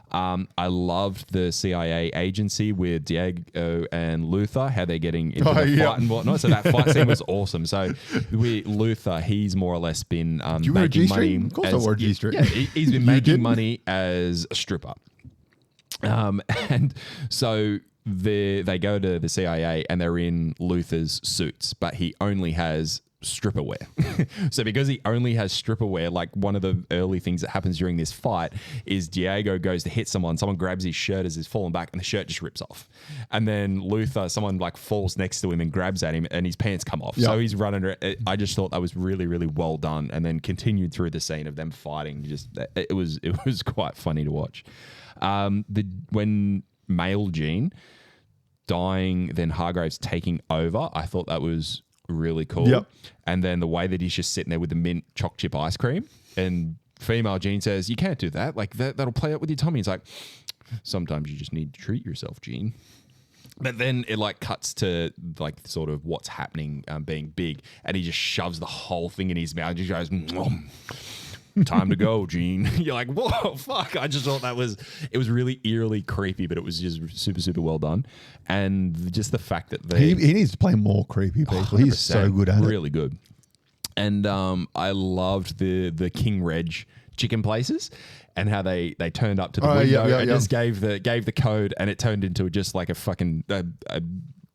I loved the CIA agency with Diego and Luther, how they're getting into the fight and whatnot. So that fight scene was awesome. So Luther, he's more or less been do you wear a G-string? Of course I wore a G-string. Yeah, he's been making money as a stripper. And so they go to the CIA and they're in Luther's suits, but he only has stripper wear. So because he only has stripper wear, like one of the early things that happens during this fight is Diego goes to hit someone grabs his shirt as he's falling back and the shirt just rips off. And then Luther, someone like falls next to him and grabs at him and his pants come off. Yep. So he's running. I just thought that was really, really well done. And then continued through the scene of them fighting. It was quite funny to watch. When male Gene dying, then Hargraves taking over, I thought that was really cool. Yep. And then the way that he's just sitting there with the mint choc chip ice cream and female Gene says, you can't do that. Like that'll play out with your tummy. He's like, sometimes you just need to treat yourself, Gene. But then it like cuts to like sort of what's happening being big, and he just shoves the whole thing in his mouth. He just goes, time to go, Gene. You're like, whoa, fuck. I just thought it was really eerily creepy, but it was just super, super well done. And just the fact that he needs to play more creepy people. He's so good at it. Really good. And I loved the King Reg chicken places and how they turned up to the window and just gave the code, and it turned into just like a fucking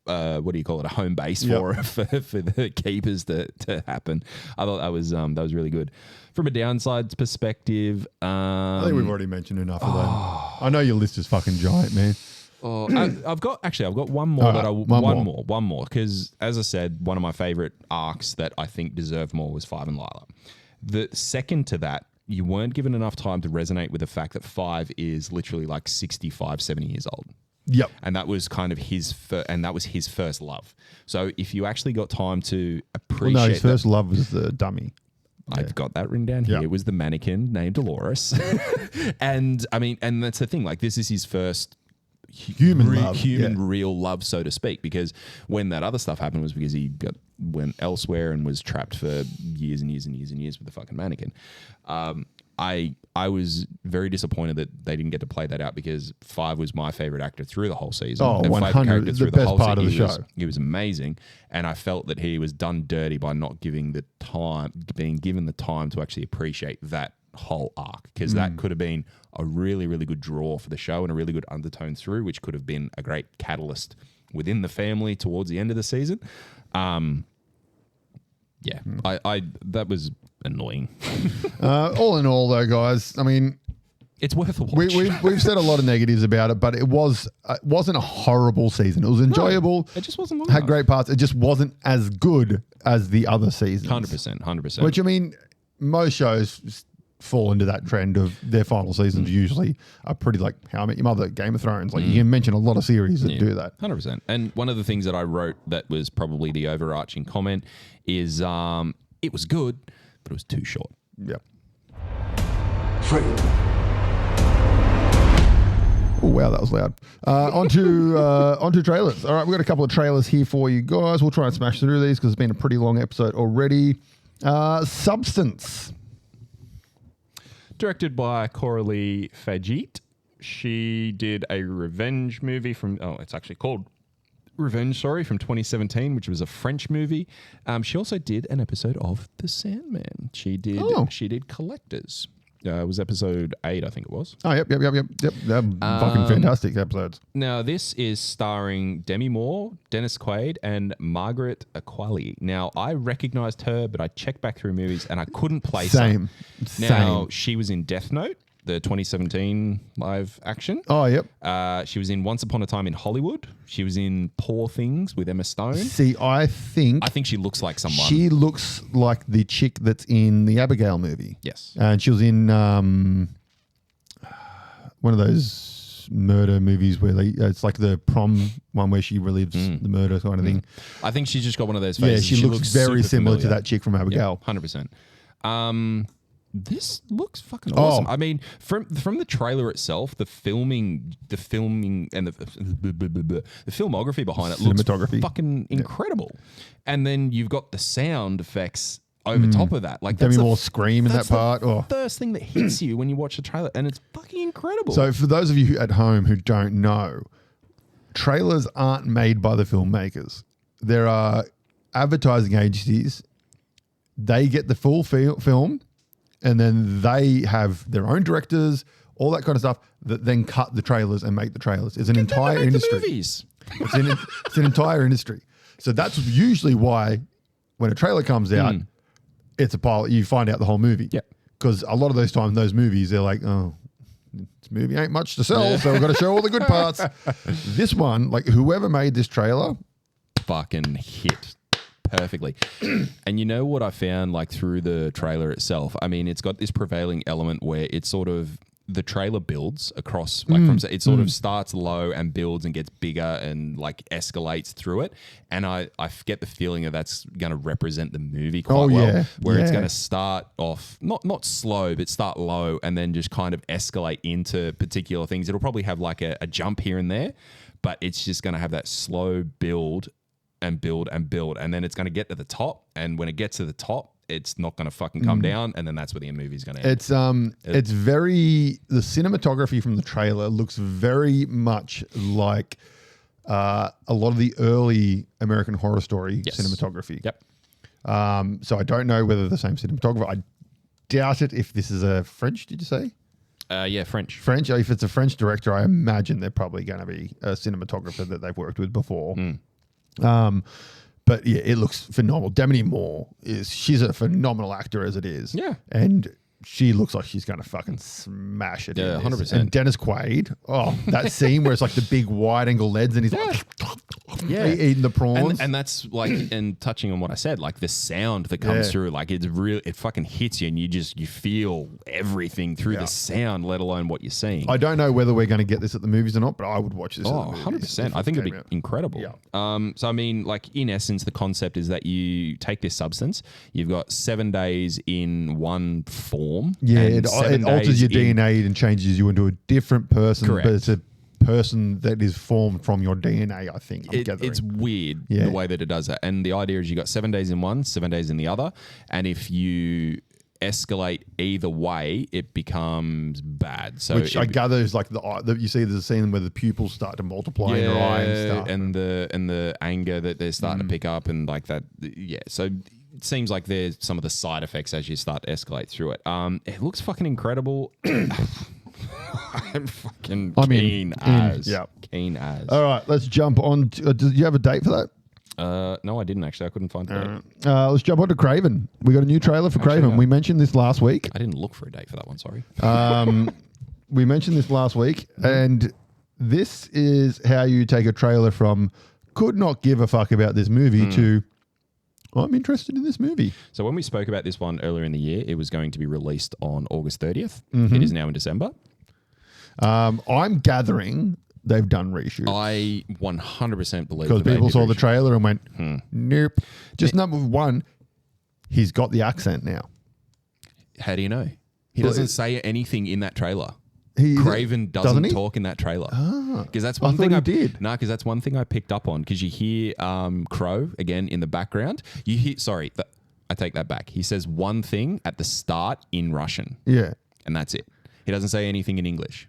what do you call it? A home base for the keepers to happen. I thought that was really good. From a downsides perspective, I think we've already mentioned enough of that. I know your list is fucking giant, man. I've got one more one more because, as I said, one of my favorite arcs that I think deserved more was Five and Lila. The second to that, you weren't given enough time to resonate with the fact that Five is literally like 65, 70 years old. Yep. And that was kind of his first love. So if you actually got time to appreciate his first love was the dummy. I've got that written down here. It was the mannequin named Dolores. And I mean, and that's the thing, like this is his first real love, so to speak, because when that other stuff happened was because he went elsewhere and was trapped for years and years and years and years with the fucking mannequin. I was very disappointed that they didn't get to play that out because Five was my favorite actor through the whole season. Oh, 100. The best part of the show. He was amazing. And I felt that he was done dirty by not being given the time to actually appreciate that whole arc, because that could have been a really, really good draw for the show and a really good undertone through, which could have been a great catalyst within the family towards the end of the season. That was annoying. All in all, though, guys, I mean, it's worth a watch. We've said a lot of negatives about it, but it wasn't a horrible season. It was enjoyable. No, it just wasn't long had enough. Great parts. It just wasn't as good as the other seasons. 100%. Which, I mean, most shows fall into that trend of their final seasons usually are pretty like How I Met Your Mother, Game of Thrones. Like you can mention a lot of series that do that. 100%. And one of the things that I wrote that was probably the overarching comment is it was good, but it was too short. Yeah. Free. Oh, wow, that was loud. Onto trailers. All right, we've got a couple of trailers here for you guys. We'll try and smash through these because it's been a pretty long episode already. Substance. Directed by Coralie Fajit. She did a revenge movie it's actually called Revenge, from 2017, which was a French movie. She also did an episode of The Sandman. She did Collectors. It was episode 8, I think it was. Oh, yep. They're fucking fantastic episodes. Now, this is starring Demi Moore, Dennis Quaid, and Margaret Qualley. Now, I recognized her, but I checked back through movies and I couldn't place her. Now, she was in Death Note. the 2017 live action. Oh, yep. She was in Once Upon a Time in Hollywood. She was in Poor Things with Emma Stone. See, I think she looks like someone. she looks like the chick that's in the Abigail movie. Yes. And she was in one of those murder movies where it's like the prom one where she relives the murder kind of thing. I think she's just got one of those faces. Yeah, she looks very super similar to familiar. that chick from Abigail. 100%. This looks fucking awesome. I mean, from the trailer itself, the filming, and the filmography behind it looks fucking incredible. And then you've got the sound effects over top of that. Like Demi Moore scream in that part. The first thing that hits you when you watch the trailer, and it's fucking incredible. So for those of you at home who don't know, trailers aren't made by the filmmakers. There are advertising agencies. They get the full film, and then they have their own directors, all that kind of stuff, that then cut the trailers and make the trailers. It's an entire industry. Movies. It's an entire industry. So that's usually why when a trailer comes out, it's a pilot. You find out the whole movie. Yeah. Because a lot of those times, those movies, they're like, oh, this movie ain't much to sell, so we've got to show all the good parts. This one, like whoever made this trailer, fucking hit perfectly. And you know what I found like through the trailer itself? I mean, it's got this prevailing element where it's sort of the trailer builds across like from it sort of starts low and builds and gets bigger and like escalates through it. And I get the feeling that that's going to represent the movie quite well, where it's going to start off not slow, but start low and then just kind of escalate into particular things. It'll probably have like a jump here and there, but it's just going to have that slow build and build and build. And then it's going to get to the top. And when it gets to the top, it's not going to fucking come down, and then that's where the movie's going to end. It's very, the cinematography from the trailer looks very much like a lot of the early American Horror Story cinematography. Yep. So I don't know whether the same cinematographer. I doubt it. If this is a French, did you say? Yeah, French. French. If it's a French director, I imagine they're probably going to be a cinematographer that they've worked with before. But yeah, it looks phenomenal. Demi Moore she's a phenomenal actor as it is. Yeah. And she looks like she's going to fucking smash it. Yeah, 100%. And Dennis Quaid, that scene where it's like the big wide angle leads and he's like eating the prawns. And that's like, and touching on what I said, like the sound that comes through, like it's real, it fucking hits you and you feel everything through the sound, let alone what you're seeing. I don't know whether we're going to get this at the movies or not, but I would watch this. Oh, 100%. I think it'd be incredible. Yeah. So, I mean, like in essence, the concept is that you take this substance, you've got 7 days in one form. Yeah, it alters your DNA and changes you into a different person. Correct. But it's a person that is formed from your DNA, I think. It's weird the way that it does that. And the idea is you got 7 days in one, 7 days in the other. And if you escalate either way, it becomes bad. So which I gather is like you see there's a scene where the pupils start to multiply in their eye and stuff. And the anger that they're starting to pick up and like that. Yeah. So it seems like there's some of the side effects as you start to escalate through it. It looks fucking incredible. I'm fucking keen as. All right, let's jump on. Do you have a date for that? No, I didn't actually. I couldn't find the date. Let's jump on to Kraven. We got a new trailer for Kraven. We mentioned this last week. I didn't look for a date for that one. Sorry. We mentioned this last week, and this is how you take a trailer from could not give a fuck about this movie to I'm interested in this movie. So when we spoke about this one earlier in the year, it was going to be released on August 30th. It is now in December. I'm gathering they've done reshoots. I 100% believe because people saw the trailer and went, nope. Just number one, he's got the accent now. How do you know? He doesn't say anything in that trailer. Kraven doesn't talk in that trailer. Because that's one thing I did. No, because that's one thing I picked up on. Because you hear Crow again in the background. You hear, I take that back. He says one thing at the start in Russian. Yeah. And that's it. He doesn't say anything in English.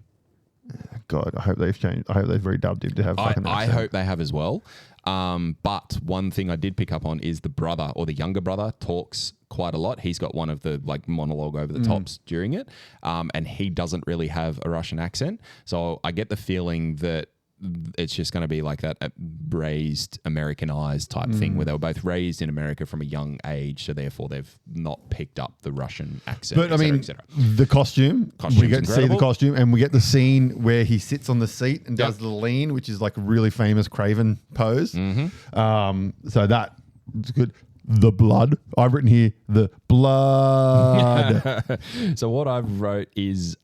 God, I hope they've changed. I hope they've redubbed him to have fucking accent. I hope they have as well. But one thing I did pick up on is the brother or the younger brother talks quite a lot. He's got one of the like monologue over the tops during it. And he doesn't really have a Russian accent. So I get the feeling that it's just going to be like that raised Americanized type thing where they were both raised in America from a young age, so therefore they've not picked up the Russian accent. But I mean, the costume, we get to see the costume, and we get the scene where he sits on the seat and does the lean, which is like a really famous Kraven pose. So that's good. The blood. I've written here, the blood. So what I've wrote is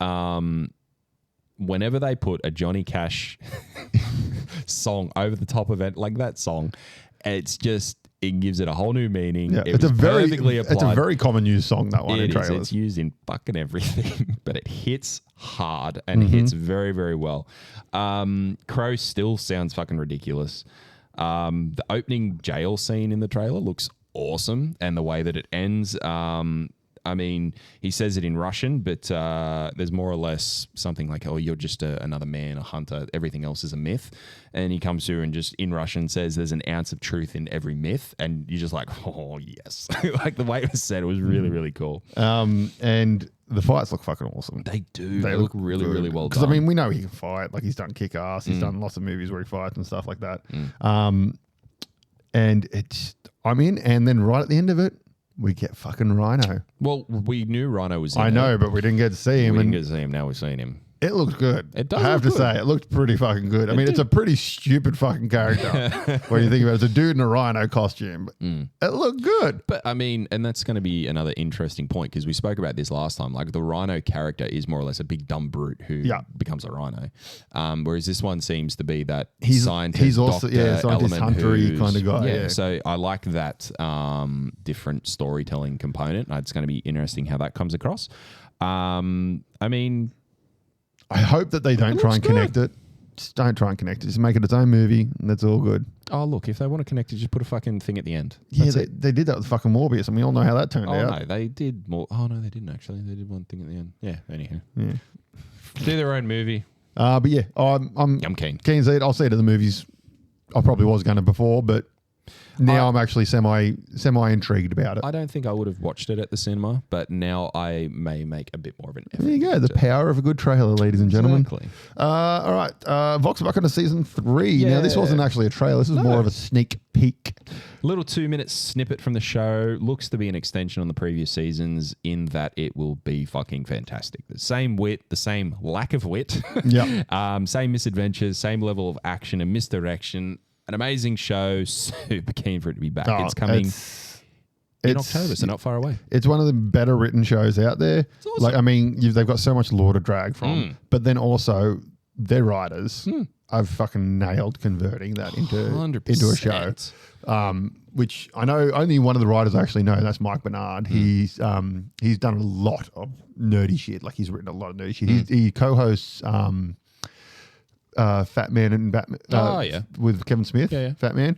whenever they put a Johnny Cash song over the top of it, like that song, it gives it a whole new meaning. Yeah, it's a very common used song, that one in trailers. It's used in fucking everything, but it hits hard and hits very, very well. Crow still sounds fucking ridiculous. The opening jail scene in the trailer looks awesome, and the way that it ends, I mean, he says it in Russian, but there's more or less something like, oh, you're just another man, a hunter. Everything else is a myth. And he comes through and just in Russian says there's an ounce of truth in every myth. And you're just like, oh, yes. Like the way it was said, it was really, really cool. And the fights look fucking awesome. They do. They look really, really well done. Because, I mean, we know he can fight. Like, he's done Kick-Ass. He's done lots of movies where he fights and stuff like that. And I'm in. And then right at the end of it, we get fucking Rhino. Well, we knew Rhino was in I know, but we didn't get to see him. We didn't get to see him. Now we've seen him. It looked good. It does. I have to say, it looked pretty fucking good. I mean, it's a pretty stupid fucking character when you think about it. It's a dude in a rhino costume. But it looked good. But I mean, and that's going to be another interesting point because we spoke about this last time. Like the rhino character is more or less a big dumb brute who becomes a rhino. Whereas this one seems to be that scientist, he's also doctor scientist hunter-y kind of guy. Yeah, so I like that different storytelling component. It's going to be interesting how that comes across. I mean, I hope that they don't try and connect it. Just don't try and connect it. Just make it its own movie, and that's all good. Oh, look, if they want to connect it, just put a fucking thing at the end. Yeah, they did that with fucking Morbius, and we all know how that turned out. Oh, no, they did more. Oh, no, they didn't actually. They did one thing at the end. Yeah, anyhow. Yeah. Do their own movie. But yeah, I'm keen. Keen to see it. I'll see it at the movies. I probably was going to before, but now I'm actually semi intrigued about it. I don't think I would have watched it at the cinema, but now I may make a bit more of an effort. There you go. The power of a good trailer, ladies and gentlemen. Exactly. All right. Vox Machina Season 3. Yeah. Now, this wasn't actually a trailer. This is more of a sneak peek. Little 2-minute snippet from the show. Looks to be an extension on the previous seasons in that it will be fucking fantastic. The same wit, the same lack of wit. Yeah. Same misadventures, same level of action and misdirection. An amazing show. Super keen for it to be back. It's coming in October, so not far away. It's one of the better written shows out there. It's awesome. Like, I mean, they've got so much lore to drag from, but then also their writers have fucking nailed converting that into 100%. a show. Which I know only one of the writers I actually know, and that's Mike Bernard. He's done a lot of nerdy shit. Like, he's written a lot of nerdy shit. He co-hosts Fat Man and Batman with Kevin Smith, Fat Man.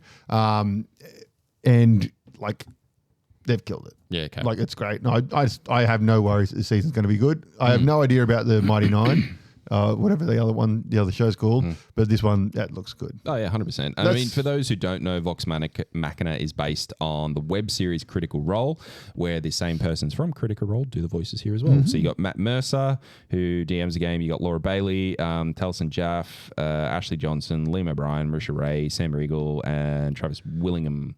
And like, they've killed it. Yeah, okay. Like, it's great. No, I have no worries that the season's going to be good. I have no idea about the Mighty Nine. Whatever the other show's called, but this one, that looks good. Oh yeah, 100%. And I mean, for those who don't know, Vox Machina is based on the web series Critical Role, where the same persons from Critical Role do the voices here as well. So you got Matt Mercer, who DMs the game. You got Laura Bailey, Telson Jaff, Ashley Johnson, Liam O'Brien, Marisha Ray, Sam Riegel, and Travis Willingham.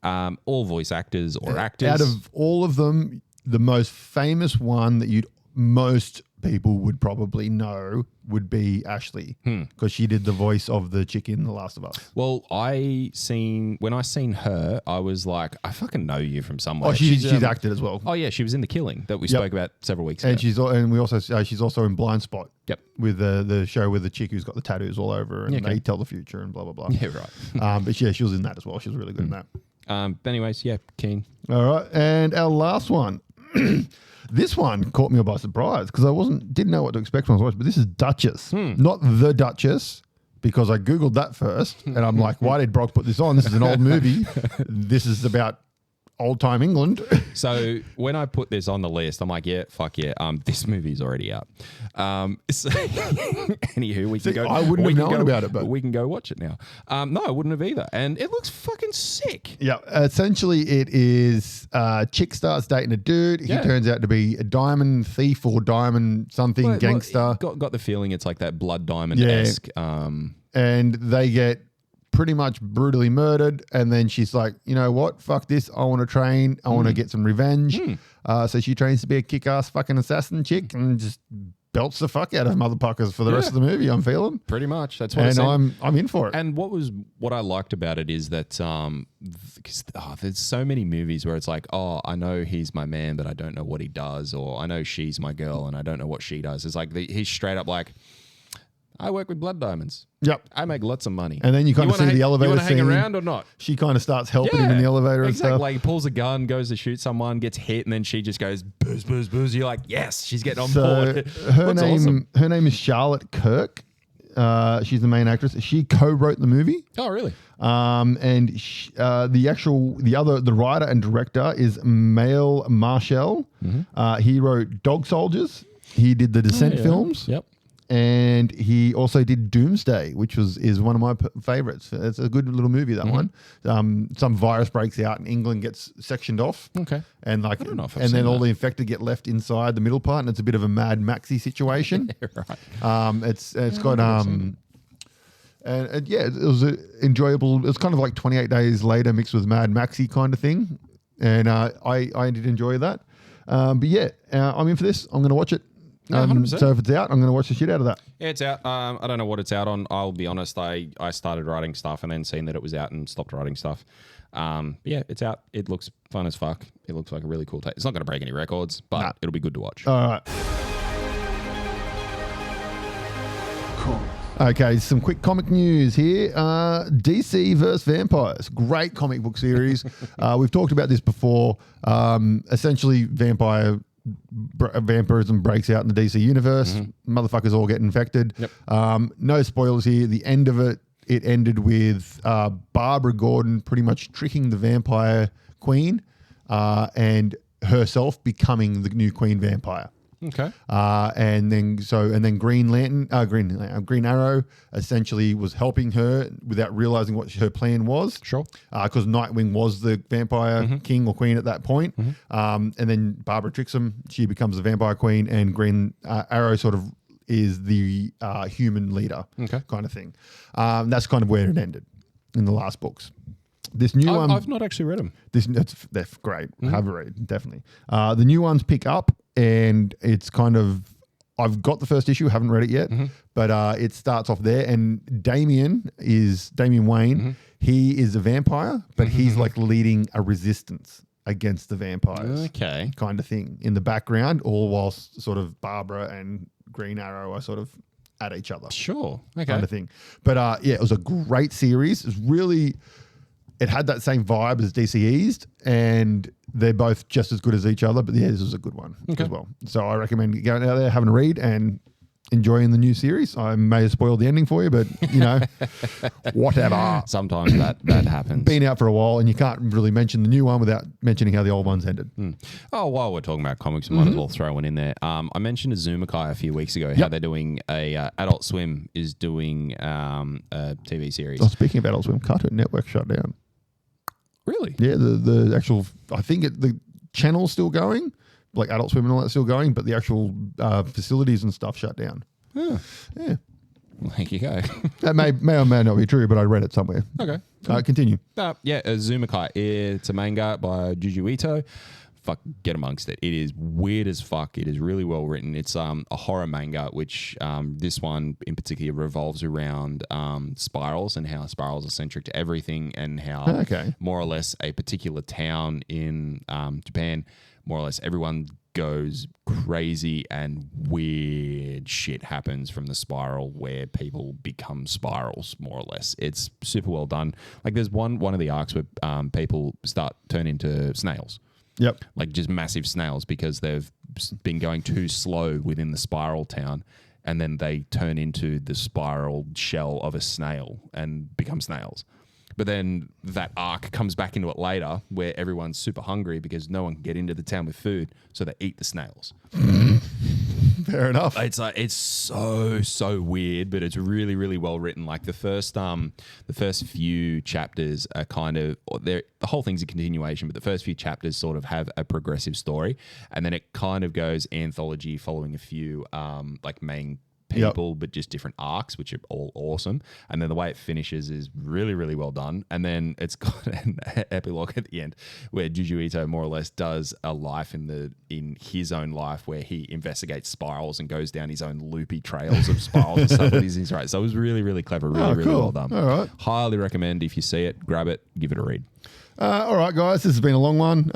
All voice actors or actors. Out of all of them, the most famous one that most people would probably know would be Ashley, because she did the voice of the chick in The Last of Us. Well, when I seen her, I was like, I fucking know you from somewhere. Oh, she's acted as well. Oh yeah, she was in The Killing that we spoke about several weeks ago. And she's also in Blind Spot. Yep, with the show with the chick who's got the tattoos all over and they tell the future and blah blah blah. Yeah, right. But yeah, she was in that as well. She was really good in that. But anyways, yeah, keen. All right, and our last one. This one caught me by surprise because I didn't know what to expect when I was watching. But this is Duchess, not The Duchess, because I googled that first, and I'm like, why did Brock put this on? This is an old movie. This is about old time England. So when I put this on the list, I'm like, yeah, fuck yeah. This movie's already out. Anywho, we can go. I wouldn't have known about it, but we can go watch it now. No, I wouldn't have either. And it looks fucking sick. Yeah, essentially it is chick starts dating a dude. He turns out to be a diamond thief or diamond something gangster. Got the feeling it's like that Blood Diamond-esque. and they get pretty much brutally murdered. And then she's like, you know what? Fuck this. I want to train. I want to get some revenge. So she trains to be a kick-ass fucking assassin chick and just belts the fuck out of motherfuckers for the rest of the movie. I'm feeling pretty much. That's what. And I'm in for it. And what I liked about it is that because there's so many movies where it's like, oh, I know he's my man, but I don't know what he does, or I know she's my girl and I don't know what she does. It's like he's straight up like, I work with blood diamonds. Yep. I make lots of money. And then you kind of see the elevator scene. You want to hang scene. around or not? She kind of starts helping him in the elevator and stuff. Like he pulls a gun, goes to shoot someone, gets hit, and then she just goes booze, booze, booze. You're like, yes, she's getting on board. Her name is Charlotte Kirk. She's the main actress. She co-wrote the movie. Oh, really? And the writer and director is Mael Marshall. He wrote Dog Soldiers. He did the Descent films. Yep. And he also did Doomsday, which is one of my favorites. It's a good little movie, that one. Some virus breaks out and England gets sectioned off. Okay. And I don't know if I've and then seen all that. the infected get left inside the middle part, and it's a bit of a Mad Maxy situation. Right. It's got and it was enjoyable. It was kind of like 28 Days Later mixed with Mad Maxy kind of thing, and I did enjoy that. But yeah, I'm in for this. I'm going to watch it. No, 100%. So if it's out, I'm going to watch the shit out of that. Yeah, it's out. I don't know what it's out on. I'll be honest. I started writing stuff and then seen that it was out and stopped writing stuff. Yeah, it's out. It looks fun as fuck. It looks like a really cool take. It's not going to break any records, but it'll be good to watch. All right. Cool. Okay, some quick comic news here. DC vs. Vampires. Great comic book series. We've talked about this before. Essentially, vampirism breaks out in the DC universe. Motherfuckers all get infected. No spoilers here. The end of it ended with Barbara Gordon pretty much tricking the vampire queen and herself becoming the new queen vampire. Okay. And then Green Arrow essentially was helping her without realizing what her plan was. Sure. Because Nightwing was the vampire king or queen at that point. And then Barbara tricks him. She becomes the vampire queen, and Green Arrow sort of is the human leader kind of thing. That's kind of where it ended in the last books. This new one, I've not actually read them. They're great. Have a read, definitely. The new ones pick up, and it's kind of, I've got the first issue, haven't read it yet, but it starts off there. And Damian Wayne. He is a vampire, but he's like leading a resistance against the vampires. Okay. Kind of thing in the background, all whilst sort of Barbara and Green Arrow are sort of at each other. Sure. Okay. Kind of thing. But yeah, it was a great series. It was really... It had that same vibe as DC Eased, and they're both just as good as each other. But yeah, this was a good one as well. So I recommend going out there, having a read, and enjoying the new series. I may have spoiled the ending for you, but whatever. Sometimes that happens. Been out for a while, and you can't really mention the new one without mentioning how the old ones ended. Oh, while we're talking about comics, we might as well throw one in there. I mentioned Azumakai a few weeks ago, how they're doing Adult Swim is doing a TV series. Oh, speaking of Adult Swim, Cartoon Network shut down. Really? Yeah, the actual, I think the channel's still going, like Adult Swim and all that's still going, but the actual facilities and stuff shut down. Yeah. Well, there you go. That may or may not be true, but I read it somewhere. Okay. Continue. Yeah, Azumakai. It's a manga by Juju Ito. Fuck, get amongst it. It is weird as fuck. It is really well written. It's a horror manga, which this one in particular revolves around spirals and how spirals are centric to everything, and how more or less a particular town in Japan, more or less everyone goes crazy and weird shit happens from the spiral where people become spirals, more or less. It's super well done. Like there's one of the arcs where people turn into snails. Yep. Like just massive snails because they've been going too slow within the spiral town, and then they turn into the spiral shell of a snail and become snails. But then that arc comes back into it later where everyone's super hungry because no one can get into the town with food, so they eat the snails. Fair enough. It's so weird, but it's really, really well written. Like the first few chapters are kind of, the whole thing's a continuation, but the first few chapters sort of have a progressive story, and then it kind of goes anthology following a few like main people, but just different arcs, which are all awesome. And then the way it finishes is really, really well done. And then it's got an epilogue at the end where Juju Ito more or less does a life in his own life where he investigates spirals and goes down his own loopy trails of spirals and stuff with his right. So it was really, really clever, really well done. All right. Highly recommend if you see it, grab it, give it a read. All right, guys, this has been a long one.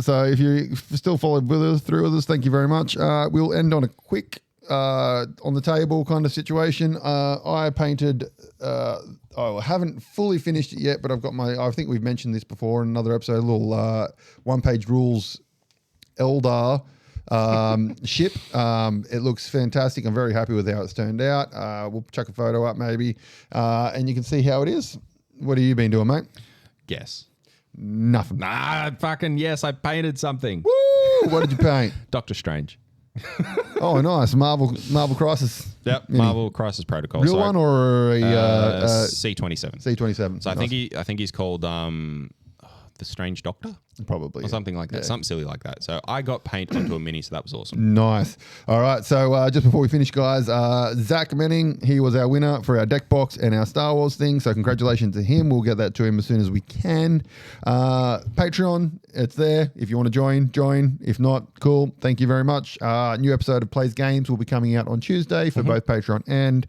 So if you still followed through with us, thank you very much. We'll end on a quick on the table kind of situation. I painted, I haven't fully finished it yet, but I've got I think we've mentioned this before in another episode, a little one-page rules Eldar ship. It looks fantastic. I'm very happy with how it's turned out. We'll chuck a photo up maybe, and you can see how it is. What have you been doing, mate? Guess. Nothing. Fucking yes, I painted something. Woo! What did you paint? Doctor Strange. Oh, nice. Marvel Crisis. Yep. Marvel Crisis Protocol. Real one or a C-27. C-27. So I think he's called the Strange Doctor. Probably. Or something like that. Something silly like that. So I got paint onto a mini, so that was awesome. Nice. All right. So just before we finish, guys, Zach Menning, he was our winner for our deck box and our Star Wars thing. So congratulations to him. We'll get that to him as soon as we can. Patreon, it's there. If you want to join. If not, cool. Thank you very much. New episode of Plays Games will be coming out on Tuesday for both Patreon and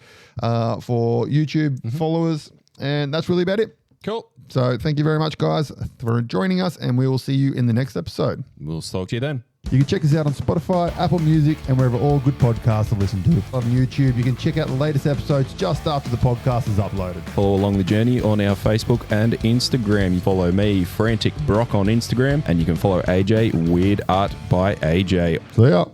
for YouTube followers. And that's really about it. Cool. So thank you very much, guys, for joining us, and we will see you in the next episode. We'll talk to you then. You can check us out on Spotify, Apple Music, and wherever all good podcasts are listened to. On YouTube, you can check out the latest episodes just after the podcast is uploaded. Follow along the journey on our Facebook and Instagram. You follow me, Frantic Brock, on Instagram, and you can follow AJ, Weird Art by AJ. See ya.